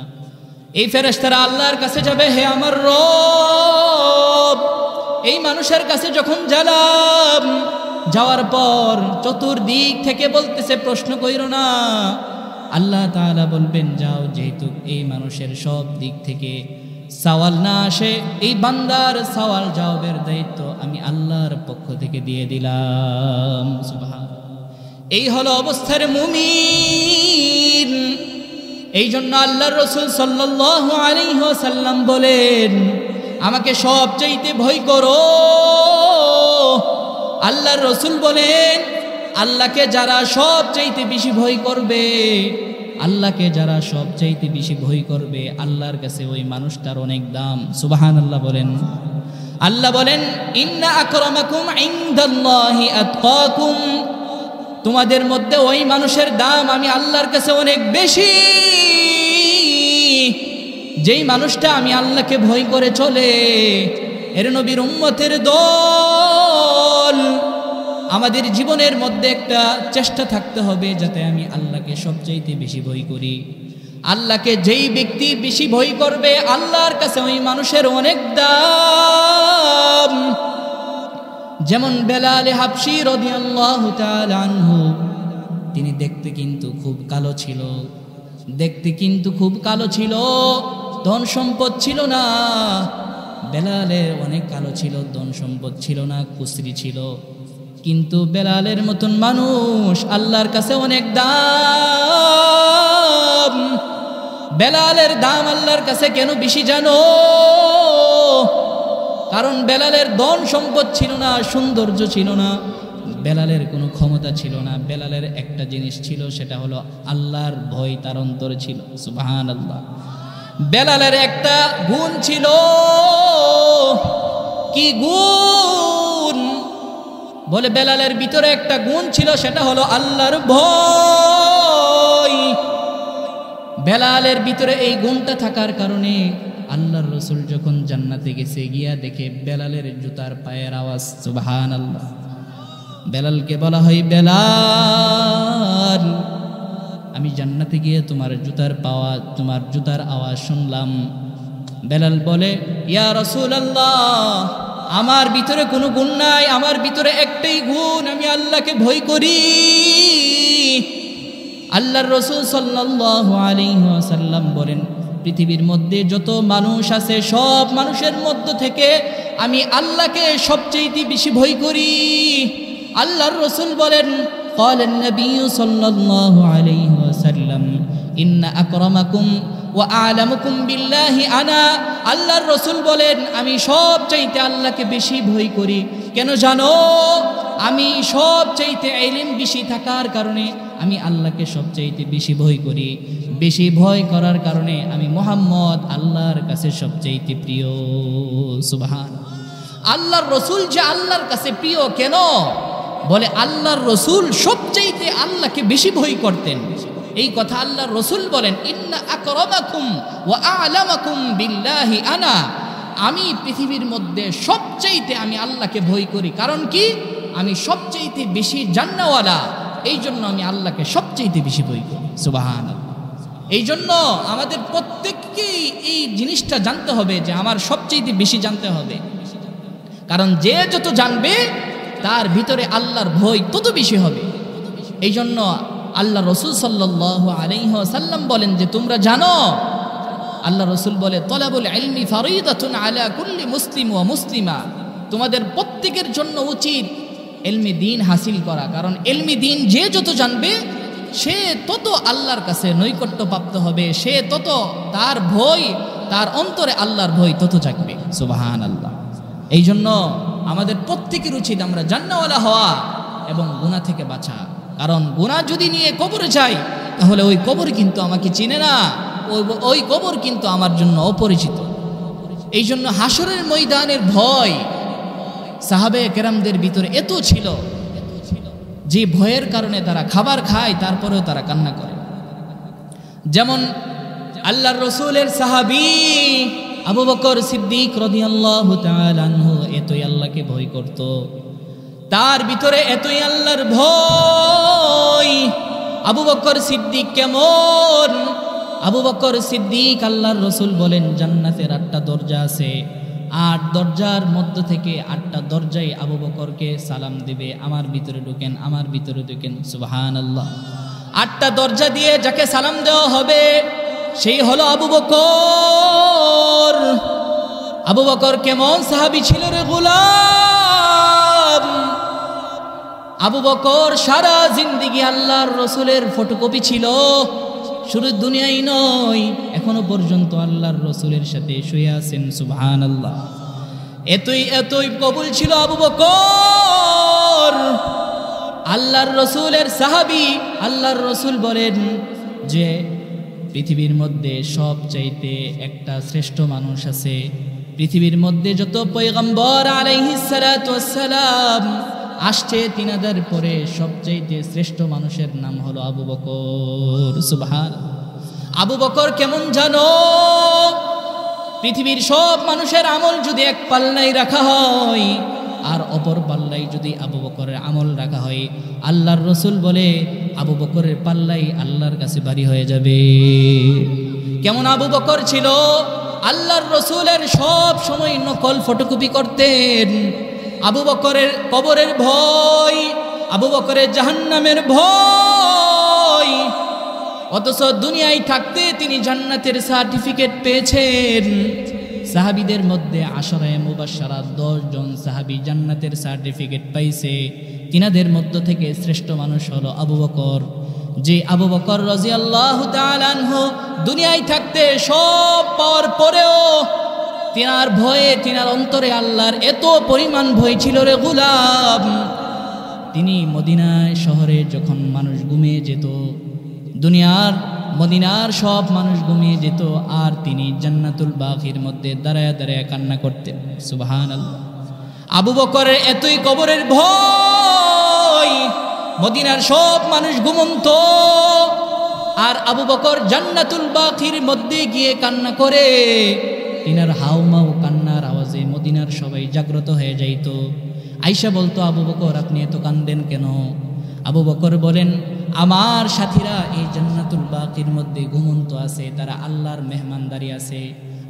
এই ফেরেশতারা আল্লাহর কাছে যাবে, হে আমার রব, এই মানুষের কাছে যখন গেলাম, যাওয়ার পর চতুর্দিক থেকে বলতেছে প্রশ্ন কইরো না। আল্লাহ তাআলা বলবেন যাও, যেহেতু এই মানুষের সব দিক থেকে সওয়াল না আসে, এই বান্দার সওয়াল জবাবের দায়িত্ব আমি আল্লাহর পক্ষ থেকে দিয়ে দিলাম। সুবহানাল্লাহ। এই হলো অবস্থার মুমিন। এই জন্য আল্লাহর রাসূল সাল্লাল্লাহু আলাইহি ওয়াসাল্লাম বলেন আমাকে সবচাইতে ভয় করো। আল্লাহর রাসূল বলেন আল্লাহকে যারা সবচাইতে বেশি ভয় করবে, আল্লাহকে যারা সবচাইতে বেশি ভয় করবে, আল্লাহর কাছে ওই মানুষটার অনেক দাম। সুবহানাল্লাহ বলেন। আল্লাহ বলেন ইন্না আকরামাকুম ইনদাল্লাহি আতকাকুম, তোমাদের মধ্যে ওই মানুষের দাম আমি আল্লাহর কাছে অনেক বেশি, যেই মানুষটা আমি আল্লাহকে ভয় করে চলে। এর নবীর উম্মতের দল, আমাদের জীবনের মধ্যে একটা চেষ্টা থাকতে হবে যাতে আমি আল্লাহকে সবচাইতে বেশি ভয় করি। আল্লাহকে যেই ব্যক্তি বেশি ভয় করবে আল্লাহর কাছে ওই মানুষের অনেক দাম। যেমন বেলাল হাবশী রাদিয়াল্লাহু তাআলা আনহু, তিনি দেখতে কিন্তু খুব কালো ছিল, ধন সম্পদ ছিল না। বেলালের অনেক কালো ছিল, ধন সম্পদ ছিল না, কুসরি ছিল, কিন্তু বেলালের মতন মানুষ আল্লাহর কাছে অনেক দাম। বেলালের দাম আল্লাহর কাছে কেন বেশি জানো? কারণ বেলালের ধন সম্পদ ছিল না, সৌন্দর্য ছিল না, বেলালের কোনো ক্ষমতা ছিল না। বেলালের একটা জিনিস ছিল, সেটা হলো আল্লাহর ভয় তার অন্তরে ছিল। সুবহানাল্লাহ। বেলালের একটা গুণ ছিল। কি গুণ? বলে বেলালের ভিতরে একটা গুণ ছিল, সেটা হলো আল্লাহর ভয়। বেলালের ভিতরে এই গুণটা থাকার কারণে আল্লাহর রাসূল যখন জান্নাতে গেছে, গিয়া দেখে বেলালের জুতার পায়ের আওয়াজ। সুবহানাল্লাহ। বেলালকে বলা হয়, বেলাল, আমি জান্নাতে গিয়ে তোমার জুতার আওয়াজ শুনলাম। বেলাল বলে, ইয়া রাসূলুল্লাহ, আমার ভিতরে কোনো গুণ নাই, আমার ভিতরে একটাই গুণ, আমি আল্লাহকে ভয় করি। আল্লাহর রাসূল সাল্লাল্লাহু আলাইহি ওয়াসাল্লাম বলেন, পৃথিবীর মধ্যে যত মানুষ আছে সব মানুষের মধ্য থেকে আমি আল্লাহকে সবচেয়ে বেশি ভয় করি। আল্লাহর রাসূল বলেন, قال النبي صلى الله عليه وسلم إن أكرمكم وأعلمكم بالله أنا। আল্লাহর রাসূল বলেন, আমি সবচাইতে আল্লাহকে বেশি ভয় করি। কেন জানো? আমি সবচাইতে ইলম বেশি থাকার কারণে আমি আল্লাহকে সবচাইতে বেশি ভয় করি। বেশি ভয় করার কারণে আমি মুহাম্মদ আল্লাহর কাছে সবচাইতে প্রিয়। সুবহানাল্লাহ। আল্লাহর রাসূল যে আল্লাহর কাছে প্রিয় কেন? বলে আল্লাহর রাসূল সবচাইতে আল্লাহকে বেশি ভয় করতেন। এই কথা আল্লাহর রাসূল বলেন, ইন্না আকরামাকুম ওয়া আ'লামাকুম বিল্লাহি আনা। আমি পৃথিবীর মধ্যে সবচাইতে আমি আল্লাহকে ভয় করি। কারণ কি? আমি সবচাইতে বেশি জান্নাওয়ালা, এই জন্য আমি আল্লাহকে সবচাইতে বেশি ভয় করি। সুবহানাল্লাহ। এই জন্য আমাদের প্রত্যেককেই এই জিনিসটা জানতে হবে যে আমার সবচাইতে বেশি জানতে হবে। কারণ যে যত জানবে তার ভিতরে আল্লাহর ভয় তত বেশি হবে। এই জন্য আল্লাহ রাসূল সাল্লাল্লাহু আলাইহি ওয়াসাল্লাম বলেন যে তোমরা জানো, আল্লাহ রাসূল বলে, তলাবুল ইলমি ফারিদাতুন আলা কুল্লি মুসলিম ওয়া মুসলিমা। তোমাদের প্রত্যেকের জন্য উচিত ইলমি দ্বীন হাসিল করা। কারণ ইলমি দ্বীন যে যত জানবে সে তত আল্লাহর কাছে নৈকট্য প্রাপ্ত হবে, সে তত তার ভয়, তার অন্তরে আল্লাহর ভয় তত জাগবে। সুবহানাল্লাহ। এই জন্য আমাদের প্রত্যেকের উচিত আমরা জান্নাতওয়ালা হওয়া এবং গুনাহ থেকে বাঁচা। কারণ গুনাহ যদি নিয়ে কবরে যাই তাহলে ওই কবর কিন্তু আমাকে চিনে না, ওই কবর কিন্তু আমার জন্য অপরিচিত। এই জন্য হাসরের ময়দানের ভয় সাহাবে কেরামদের ভিতরে এত ছিল যে ভয়ের কারণে তারা খাবার খায়, তারপরেও তারা কান্না করে। যেমন আল্লাহর রাসূলের সাহাবী আবু বকর সিদ্দিক রাদিয়াল্লাহু তাআলা আনহু এতই আল্লাহকে ভয় করত, তার ভিতরে এতই আল্লাহর ভয়। আবু বকর সিদ্দিক কেমন? আবু বকর সিদ্দিক, আল্লাহর রাসূল বলেন জান্নাতের 8টা দরজা আছে, 8 দরজার মধ্য থেকে 8টা দরজায় আবু বকরকে সালাম দিবে, আমার ভিতরে ঢুকেন, আমার ভিতরে ঢুকেন। সুবহানাল্লাহ। 8টা দরজা দিয়ে যাকে সালাম দেওয়া হবে সেই হলো আবু বকর। আবু বকর কেমন সাহাবী ছিল রে গোলাম! আবু বকর সারা জিন্দেগি আল্লাহর রাসূলের ফটোকপি ছিল। শুধু দুনিয়ায় নয়, এখনো পর্যন্ত আল্লাহর রাসূলের সাথে শুয়ে আছেন। সুবহানাল্লাহ। এতই কবুল ছিল আবু বকর, আল্লাহর রাসূলের সাহাবী। আল্লাহর রাসূল বলেন যে পৃথিবীর মধ্যে সবচাইতে একটা শ্রেষ্ঠ মানুষ আছে। পৃথিবীর মধ্যে যত পয়গম্বর আলাইহিস সালাতু ওয়াস সালাম আসছে, তিনাদের পরে সবচাইতে শ্রেষ্ঠ মানুষের নাম হলো আবু বকর। সুবহানাল্লাহ। আবু বকর কেমন জানো? পৃথিবীর সব মানুষের আমল যদি এক পাল্লায় রাখা হয় আর অপর পাল্লায় যদি আবু বকরের আমল রাখা হয়, আল্লাহর রসুল বলে আবু বকরের পাল্লাই আল্লাহর কাছে ভারী হয়ে যাবে। কেমন আবু বকর ছিল? আল্লাহর রসুলের সব সময় নকল ফটোকপি করতেন। আবু বকরের কবরের ভয়, আবু বকরের জাহান্নামের ভয়, অথচ দুনিয়ায় থাকতে তিনি জান্নাতের সার্টিফিকেট পেয়েছেন। সাহাবীদের মধ্যে আশরায়ে মুবাশশারা 10 জন সাহাবী জান্নাতের সার্টিফিকেট পাইছে। তিনাদের মধ্য থেকে শ্রেষ্ঠ মানুষ হলো আবু বকর। যে আবু বকর রাদিয়াল্লাহু তাআলা আনহু দুনিয়ায় থাকতে সব পাওয়ার পরেও তিনার ভয়ে, তিনার অন্তরে আল্লাহর এত পরিমাণ ভয় ছিল রে গোলাম, তিনি মদিনায় শহরে যখন মানুষ ঘুমিয়ে যেত, মদিনার সব মানুষ ঘুমিয়ে যেত, আর তিনি জান্নাতুল বাকির মধ্যে দাঁড়ায় দাঁড়ায় কান্না করতেন। সুবহানাল্লাহ। আবু বকরের এতই কবরের ভয়, মদিনার সব মানুষ ঘুমন্ত, আর আবু বকর জান্নাতুল বাকির মধ্যে গিয়ে কান্না করে। তিনার হাউমাউ কান্নার আওয়াজে মদিনার সবাই জাগ্রত হয়ে যাইত। আয়েশা বলতো, আবু বকর আপনি এত কান্দেন কেন? আবু বকর বলেন, আমার সাথীরা এই জান্নাতুল বাকির মধ্যে ঘুমন্ত আছে, তারা আল্লাহর মেহমানদারি আছে।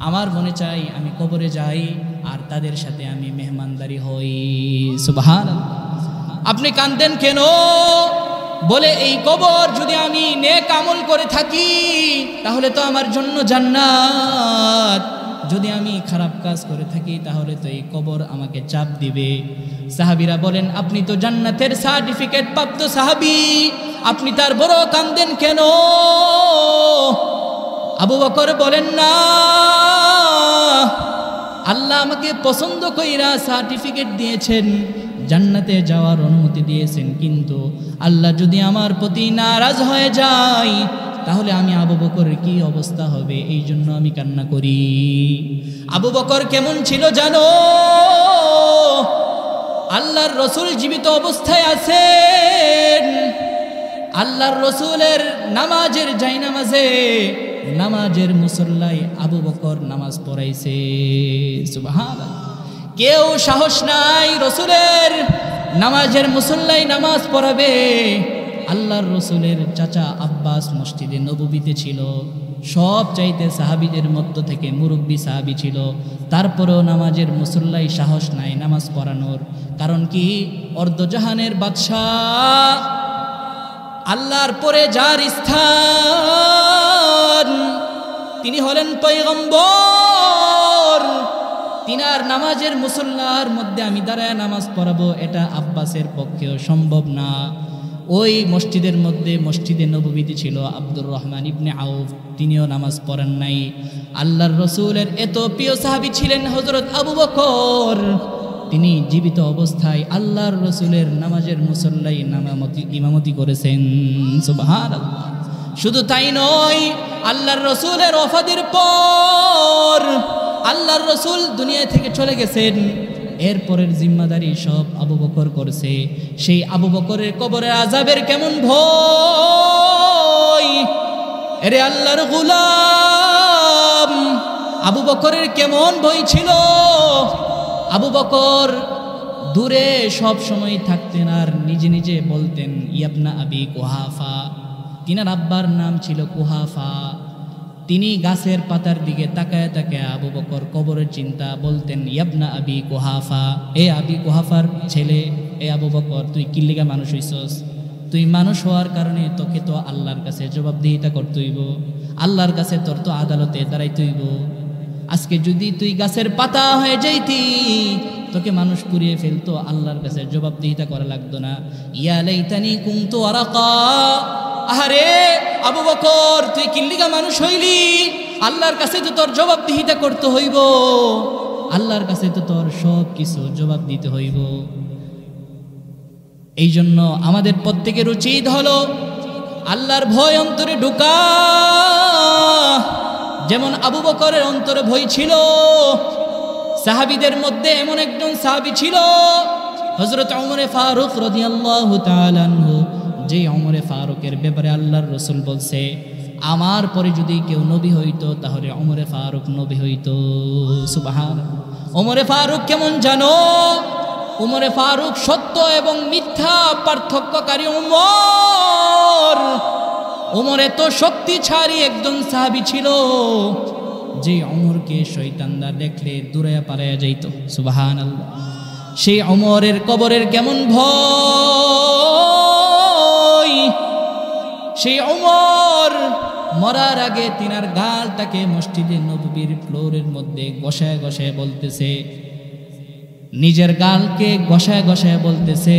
আমার মনে চাই আমি কবরে যাই আর তাদের সাথে আমি মেহমানদারি হই। সুবহানাল্লাহ। আপনি কাঁদেন কেন? বলে এই কবর যদি আমি নেক আমল করে থাকি তাহলে তো আমার জন্য জান্নাত, যদি আমি খারাপ কাজ করে থাকি তাহলে তো এই কবর আমাকে চাপ দিবে। সাহাবীরা বলেন, আপনি তো জান্নাতের সার্টিফিকেট প্রাপ্ত সাহাবী, আপনি তার বড় কাঁদেন কেন? আবু বকর বলেন, না, আল্লাহ আমাকে পছন্দ কইরা সার্টিফিকেট দিয়েছেন, জান্নাতে যাওয়ার অনুমতি দিয়েছেন, কিন্তু আল্লাহ যদি আমার প্রতি নারাজ হয়ে যায় তাহলে আমি আবু বকরের কি অবস্থা হবে, এই জন্য আমি কান্না করি। আবু বকর কেমন ছিল জানো? আল্লাহর রসুল জীবিত অবস্থায় আছেন, আল্লাহর রসুলের নামাজের জায়নামাজে, নামাজের মুসল্লায় আবু বকর নামাজ পড়াইছে। সুবহানাল্লাহ। কেউ সাহস নাই রসুলের নামাজের মুসল্লায় নামাজ পড়াবে। আল্লাহর রসুলের চাচা আব্বাস মসজিদে নববীতে ছিল, সব চাইতে সাহাবীদের মধ্য থেকে মুরব্বী সাহাবী ছিল, তারপরেও নামাজের মুসল্লায় সাহস নাই নামাজ পড়ানোর। কারণ কি? অর্ধজাহানের বাদশাহ, আল্লাহর পরে যার স্থান, তিনি হলেন পয়গম্বর। তিনার নামাজের মুসল্লার মধ্যে আমি দাঁড়ায় নামাজ পড়াবো, এটা আব্বাসের পক্ষেও সম্ভব না। ওই মসজিদের মধ্যে, মসজিদে নববীতে ছিল আব্দুর রহমান ইবনে আউফ, তিনিও নামাজ পড়েন নাই। আল্লাহর রসুলের এত প্রিয় সাহাবী ছিলেন হযরত আবু বকর, তিনি জীবিত অবস্থায় আল্লাহর রসুলের নামাজের মুসল্লায় ইমামতি করেছেন। সুবহানাল্লাহ। শুধু তাই নয়, আল্লাহর রসুলের ওফাতের পর আল্লাহর রসুল দুনিয়া থেকে চলে গেছেন, এরপরের জিম্মাদারি সব আবু বকর করছে। সেই আবু বকরের কবরের আযাবের কেমন ভয়! এরে আল্লাহর গোলাম, আবু বকরের কেমন ভয় ছিল! আবু বকর দূরে সব সময় থাকতেন আর নিজে নিজে বলতেন, ইয়াবনা আবি কুহাফা। তিনার আব্বার নাম ছিল কুহাফা। তিনি গাছের পাতার দিকে তাকায় তাকায় আবু বকর কবরের চিন্তা বলতেন, ইয়াবনা আবি কুহাফা, এ আবি কুহাফার ছেলে, এ আবু বকর, তুই কিল্লিগা মানুষ হইছস? তুই মানুষ হওয়ার কারণে তোকে তো আল্লাহর কাছে জবাবদিহিতা করতে হইব, আল্লাহর কাছে তোর তো আদালতে দাঁড়াইতে হইব। আজকে যদি তুই গাছের পাতা হয়ে যাইতি, তোকে মানুষ পুড়িয়ে ফেলতো, আল্লাহর কাছে জবাবদিহিতা করা লাগতো না। ইয়া লাইতানি কুনতু আরাকা, আহারে আবু বকর, তুই কিল্লিগা মানুষ হইলি, আল্লাহর কাছে তো তোর জবাবদিহিতা করতে হইব, আল্লাহর কাছে তো তোর সব কিছু জবাব দিতে হইব। এই জন্য আমাদের প্রত্যেকের উচিত হলো আল্লাহর ভয় অন্তরে ঢুকা। যেমন আবু বকরের অন্তরে ভয় ছিল, সাহাবীদের মধ্যে এমন একজন সাহাবী ছিল হযরত ওমর ফারুক রাদিয়াল্লাহু তাআলা আনহু, যে ওমর ফারুকের ব্যাপারে আল্লাহর রাসূল বলছে, আমার পরে যদি কেউ নবী হইতো তাহলে ওমরে ফারুক নবী হইতো। সুবহানাল্লাহ। ওমরে ফারুক কেমন জানো? ওমরে ফারুক সত্য এবং মিথ্যা পার্থক্যকারী ওমর। ওমর এত শক্তিশালী একজন সাহাবী ছিল যে ওমরকে শয়তানরা দেখলে দূরে পালায়া যাইত। সুবহানাল্লাহ। সেই ওমরের কবরের কেমন ভয়! সেই ওমর মরার আগে তিনার গালটাকে মসজিদে নববীর ফ্লোরের মধ্যে ঘষায় ঘষায় বলতেছে, নিজের গালকে ঘষায় ঘষায় বলতেছে,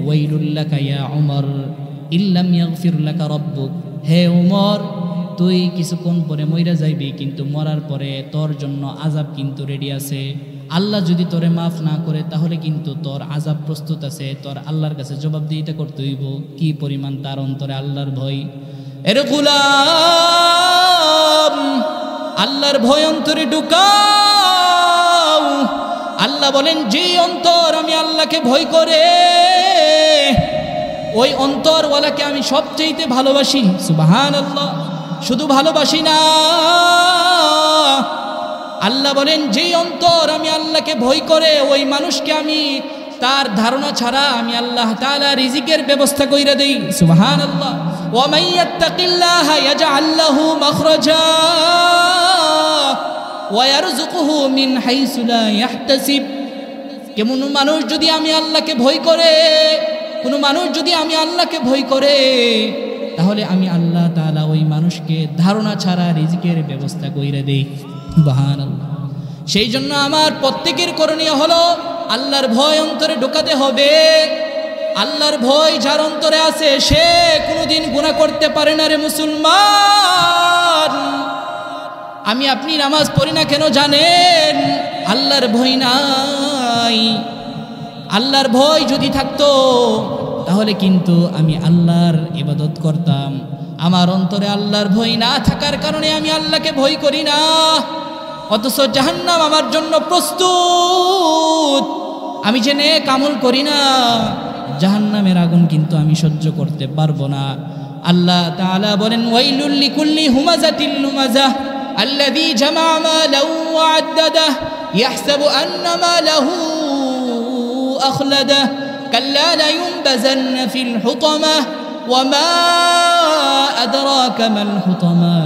ওয়াইলুল লাকা ইয়া ওমর ইল্লাম ইয়াগফির লাকা রাব্বুক। হে ওমর, তুই কিছুক্ষণ পরে মইরা যাইবি, কিন্তু মরার পরে তোর জন্য আযাব কিন্তু রেডি আছে। আল্লাহ যদি তোরে মাফ না করে তাহলে কিন্তু তোর আযাব প্রস্তুত আছে, তোর আল্লাহর কাছে জবাবদিহিতা করতে হইব। কি পরিমাণ তার অন্তরে আল্লাহর ভয়! এর গোলাম, আল্লাহর ভয় অন্তরে ঢুকাও। আল্লাহ বলেন, যে অন্তর আমি আল্লাহকে ভয় করে ওই অন্তরওয়ালাকে আমি সবচেয়ে ভালোবাসি। সুবহানাল্লাহ। শুধু ভালোবাসি না, আল্লাহ বলেন যে অন্তর আমি আল্লাহকে ভয় করে ওই মানুষকে আমি তার ধারণা ছাড়া আমি আল্লাহ তাআলা রিজিকের ব্যবস্থা কইরা দেই। সুবহানাল্লাহ। ওয়া মাইয়াত্তাকিল্লাহা ইয়াজআল লাহু মাখরাজা ওয়া ইয়ারযুকুহু মিন হাইসু লা ইয়াহতাসিব। কেমন মানুষ যদি আমি আল্লাহকে ভয় করে, কোন মানুষ যদি আমি আল্লাহকে ভয় করে, তাহলে আমি আল্লাহ তাআলা ওই মানুষকে ধারণা ছাড়া রিজিকের ব্যবস্থা কইরা দেই। সুবহানাল্লাহ। সেই জন্য আমার প্রত্যেকের করণীয় হলো আল্লাহর ভয় অন্তরে ঢোকাতে হবে। আল্লাহর ভয় যার অন্তরে আছে সে কোনোদিন গুনাহ করতে পারে না রে মুসলমান। আমি আপনি নামাজ পড়ি না কেন জানেন? আল্লাহর ভয় নাই। আল্লাহর ভয় যদি থাকতো তাহলে কিন্তু আমি আল্লাহর ইবাদত করতাম। আমার অন্তরে আল্লাহর ভয় না থাকার কারণে আমি আল্লাহকে ভয় করি না, অথচ জাহান্নাম আমার জন্য প্রস্তুত। আমি যে নেক আমল করি না, জাহান্নামের আগুন কিন্তু আমি সহ্য করতে পারবো না। আল্লাহ তাআলা বলেন, ওয়াইলুল লিকুল্লি হুমাযাতিল লুমাযাহ আল্লাযী জামা মালাহু ওয়া আদ্দাদাহ ইয়াহসাবু আন্না মালাহু আখলাদাহ কাল্লা লায়ুনবাযান্না ফিল হুতামাহ ওয়া মা আদরাকা মাল হুতামাহ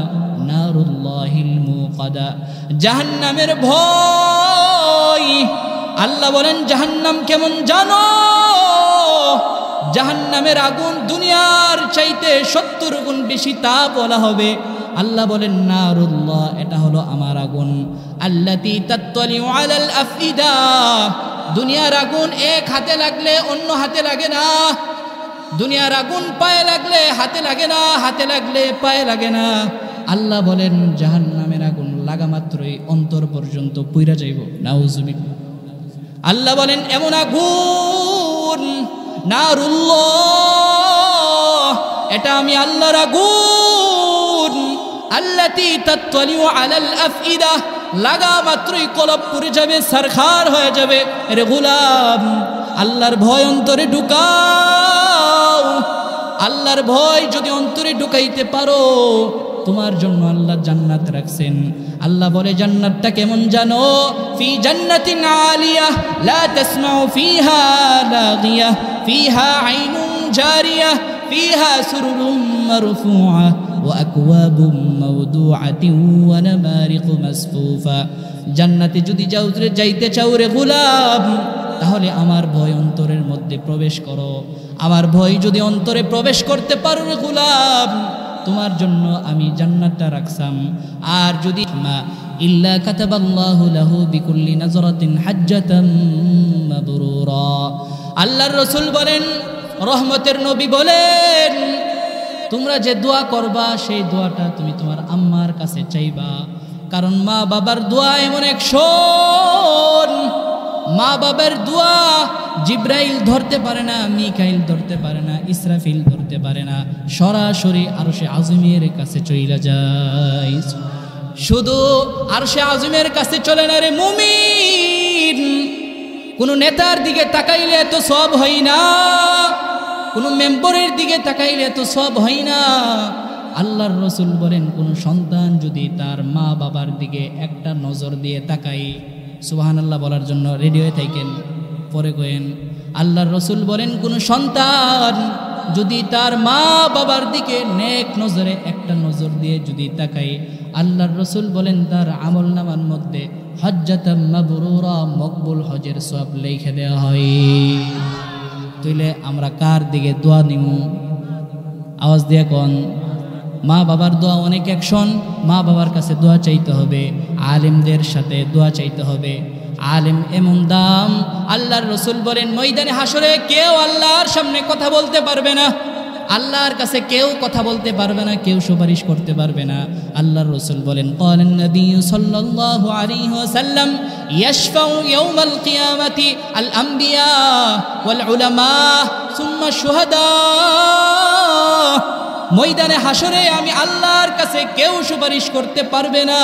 নারুল্লাহিল মুকাদা। জাহান্নামের ভয়। আল্লাহ বলেন, জাহান্নাম কেমন জানো? জাহান্নামের আগুন দুনিয়ার চাইতে 70 গুণ বেশি তাপ বলা হবে। আল্লাহ বলেন, নারুল্লাহ, এটা হলো আমার আগুন। আল্লাতী তাত্তালিউ আলাল আফইদা। দুনিয়ার আগুন এক হাতে লাগলে অন্য হাতে লাগে না। দুনিয়ার আগুন পায়ে লাগলে হাতে লাগে না, হাতে লাগলে পায়ে লাগে না। আল্লাহ বলেন, জাহান্নামের আগুন লাগা মাত্রই অন্তর পর্যন্ত পুইরা যাইব। নাউজুবিল্লাহ। আল্লাহ বলেন, এমন আগুন নারুল্লাহ, এটা আমি আল্লাহর আগুন। আল্লাতী তাত্তালিউ আলাল আফইদা, লাগা মাত্রই কলব পুড়ে যাবে, সারখার হয়ে যাবে। এরে গোলাম, আল্লাহর ভয় অন্তরে ঢুকাও। আল্লাহর ভয় যদি অন্তরে ঢুকাইতে পারো, তোমার জন্য আল্লাহ জান্নাত রাখছেন। আল্লাহ বলে, জান্নাতটা কেমন জানো? ফি জান্নাতিন আলিয়াহ লা তাসমাউ ফিহা লাগিয়াহ ফিহা আইনুন জারিয়াহ ফিহা সুরুরুম মারফুআহ ওয়া আকওয়াবুম মাওদুআতিন ওয়া নামারিকু মাসফুফা। জান্নাতে যদি যাইতে চাও রে গোলাম, তাহলে আমার ভয় অন্তরের মধ্যে প্রবেশ করো। আমার ভয় যদি অন্তরে প্রবেশ করতে পারো রে গোলাম, তোমার জন্য আমি জান্নাতটা রাখছাম। আর যদি মা ইল্লা কাতাবাল্লাহু লাহু বিকুল্লি নাজরাতিন হাজ্জাতাম মাবরুরা। আল্লাহর রাসূল বলেন, রহমতের নবী বলেন, তোমরা যে দোয়া করবা সেই দোয়াটা তুমি তোমার আম্মার কাছে চাইবা। কারণ মা বাবার দোয়া এমন এক শোন, মা বাবার দোয়া জিব্রাইল ধরতে পারে না, মিকাইল ধরতে পারে না, ইসরাফিল ধরতে পারে না, সরাসরি আরশে আযমের কাছে চলে যায়। শুধু আরশে আযমের কাছে চলে না রে মুমিন। কোনো নেতার দিকে তাকাইলে এত সব হয় না, কোনো মেম্বরের দিকে তাকাইলে এত সব হয় না। আল্লাহর রসুল বলেন কোন সন্তান যদি তার মা বাবার দিকে একটা নজর দিয়ে তাকায়, সুবহানাল্লাহ বলার জন্য রেডি হয়ে থাকেন, পরে কয়েন। আল্লাহর রসুল বলেন কোন সন্তান যদি তার মা বাবার দিকে নেক নজরে একটা নজর দিয়ে যদি তাকায়, আল্লাহর রসুল বলেন তার আমল নামার মধ্যে হজ্জাতাম মাবরুরা, মকবুল হজের সওয়াব লিখে দেওয়া হয়। তাইলে আমরা কার দিকে দোয়া নিমু? আওয়াজ দিয়ে কোন। মা বাবার দোয়া অনেক অ্যাকশন, মা বাবার কাছে দোয়া চাইতে হবে, আলেমদের সাথে দোয়া চাইতে হবে। আলেম এমন দাম, আল্লাহর রসুল বলেন ময়দানে হাসরে কেউ আল্লাহর সামনে কথা বলতে পারবে না, আল্লাহর কাছে কেউ কথা বলতে পারবে না, কেউ সুপারিশ করতে পারবে না। আল্লাহর রসুল বলেন ক্বালান নবী সাল্লাল্লাহু আলাইহি ওয়াসাল্লাম ইয়াশফাউ ইয়াউমাল কিয়ামাতি আল আমবিয়া ওয়াল উলামা সুম্মা শুহাদা। ময়দানে হাসরে আমি আল্লাহর কাছে কেউ সুপারিশ করতে পারবে না,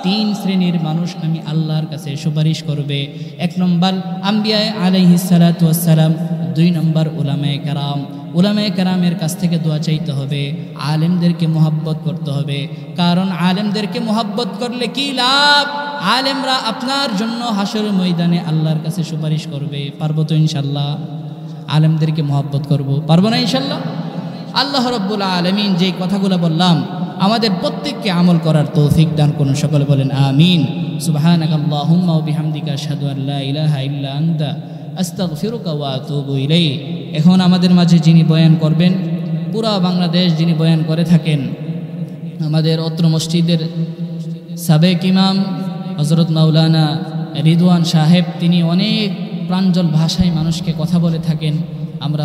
তিন শ্রেণীর মানুষ আমি আল্লাহর কাছে সুপারিশ করবে। এক নম্বর আম্বিয়া আলাইহিস সালাতু ওয়াস সালাম, দুই নম্বর উলামায়ে কেরাম। উলামায়ে কেরামের কাছ থেকে দোয়া চাইতে হবে, আলেমদেরকে মোহাব্বত করতে হবে, কারণ আলেমদেরকে মোহাব্বত করলে কি লাভ? আলেমরা আপনার জন্য হাসরের ময়দানে আল্লাহর কাছে সুপারিশ করবে। পারবো তো ইনশাল্লাহ? আলেমদেরকে মোহাব্বত করব, পারবো না ইনশাল্লাহ? আল্লাহ রাব্বুল আলামিন যে কথাগুলো বললাম আমাদের প্রত্যেককে আমল করার তৌফিক দান করুন, সকলে বলেন আমিন। সুবহানাকাল্লাহুম্মা ওয়া বিহামদিকা আশহাদু আল লা ইলাহা ইল্লা আনতা আস্তাগফিরুকা ওয়া আতুবু ইলাইক। এখন আমাদের মাঝে যিনি বয়ান করবেন, পুরা বাংলাদেশ যিনি বয়ান করে থাকেন, আমাদের অত্র মসজিদের সাবেক ইমাম হযরত মাওলানা রিদওয়ান সাহেব, তিনি অনেক প্রাঞ্জল ভাষায় মানুষকে কথা বলে থাকেন। আমরা